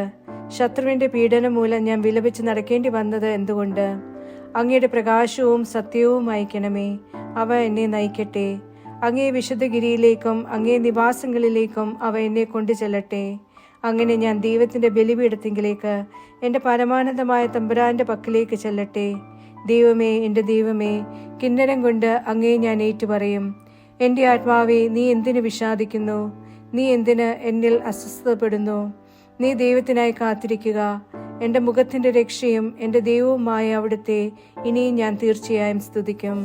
ശത്രുവിന്റെ പീഡനം മൂലം ഞാൻ വിലപിച്ച് നടക്കേണ്ടി വന്നത് എന്തുകൊണ്ട്? അങ്ങയുടെ പ്രകാശവും സത്യവും അയക്കണമേ. അവ എന്നെ നയിക്കട്ടെ. അങ്ങേ വിശുദ്ധഗിരിയിലേക്കും അങ്ങേ നിവാസങ്ങളിലേക്കും അവ എന്നെ കൊണ്ടു ചെല്ലട്ടെ. അങ്ങനെ ഞാൻ ദൈവത്തിന്റെ ബലിപീഠത്തിങ്കിലേക്ക്, എന്റെ പരമാനന്ദമായ തമ്പുരാന്റെ പക്കലേക്ക് ചെല്ലട്ടെ. ദൈവമേ, എന്റെ ദൈവമേ, കിന്നരം കൊണ്ട് അങ്ങേ ഞാൻ ഏറ്റുപറയും. എന്റെ ആത്മാവെ, നീ എന്തിനു വിഷാദിക്കുന്നു? നീ എന്തിന് എന്നിൽ അസ്വസ്ഥതപ്പെടുന്നു? നീ ദൈവത്തിനായി കാത്തിരിക്കുക. എന്റെ മുഖത്തിന്റെ രക്ഷയും എന്റെ ദൈവവുമായ അവിടുത്തെ ഇനിയും ഞാൻ തീർച്ചയായും സ്തുതിക്കും.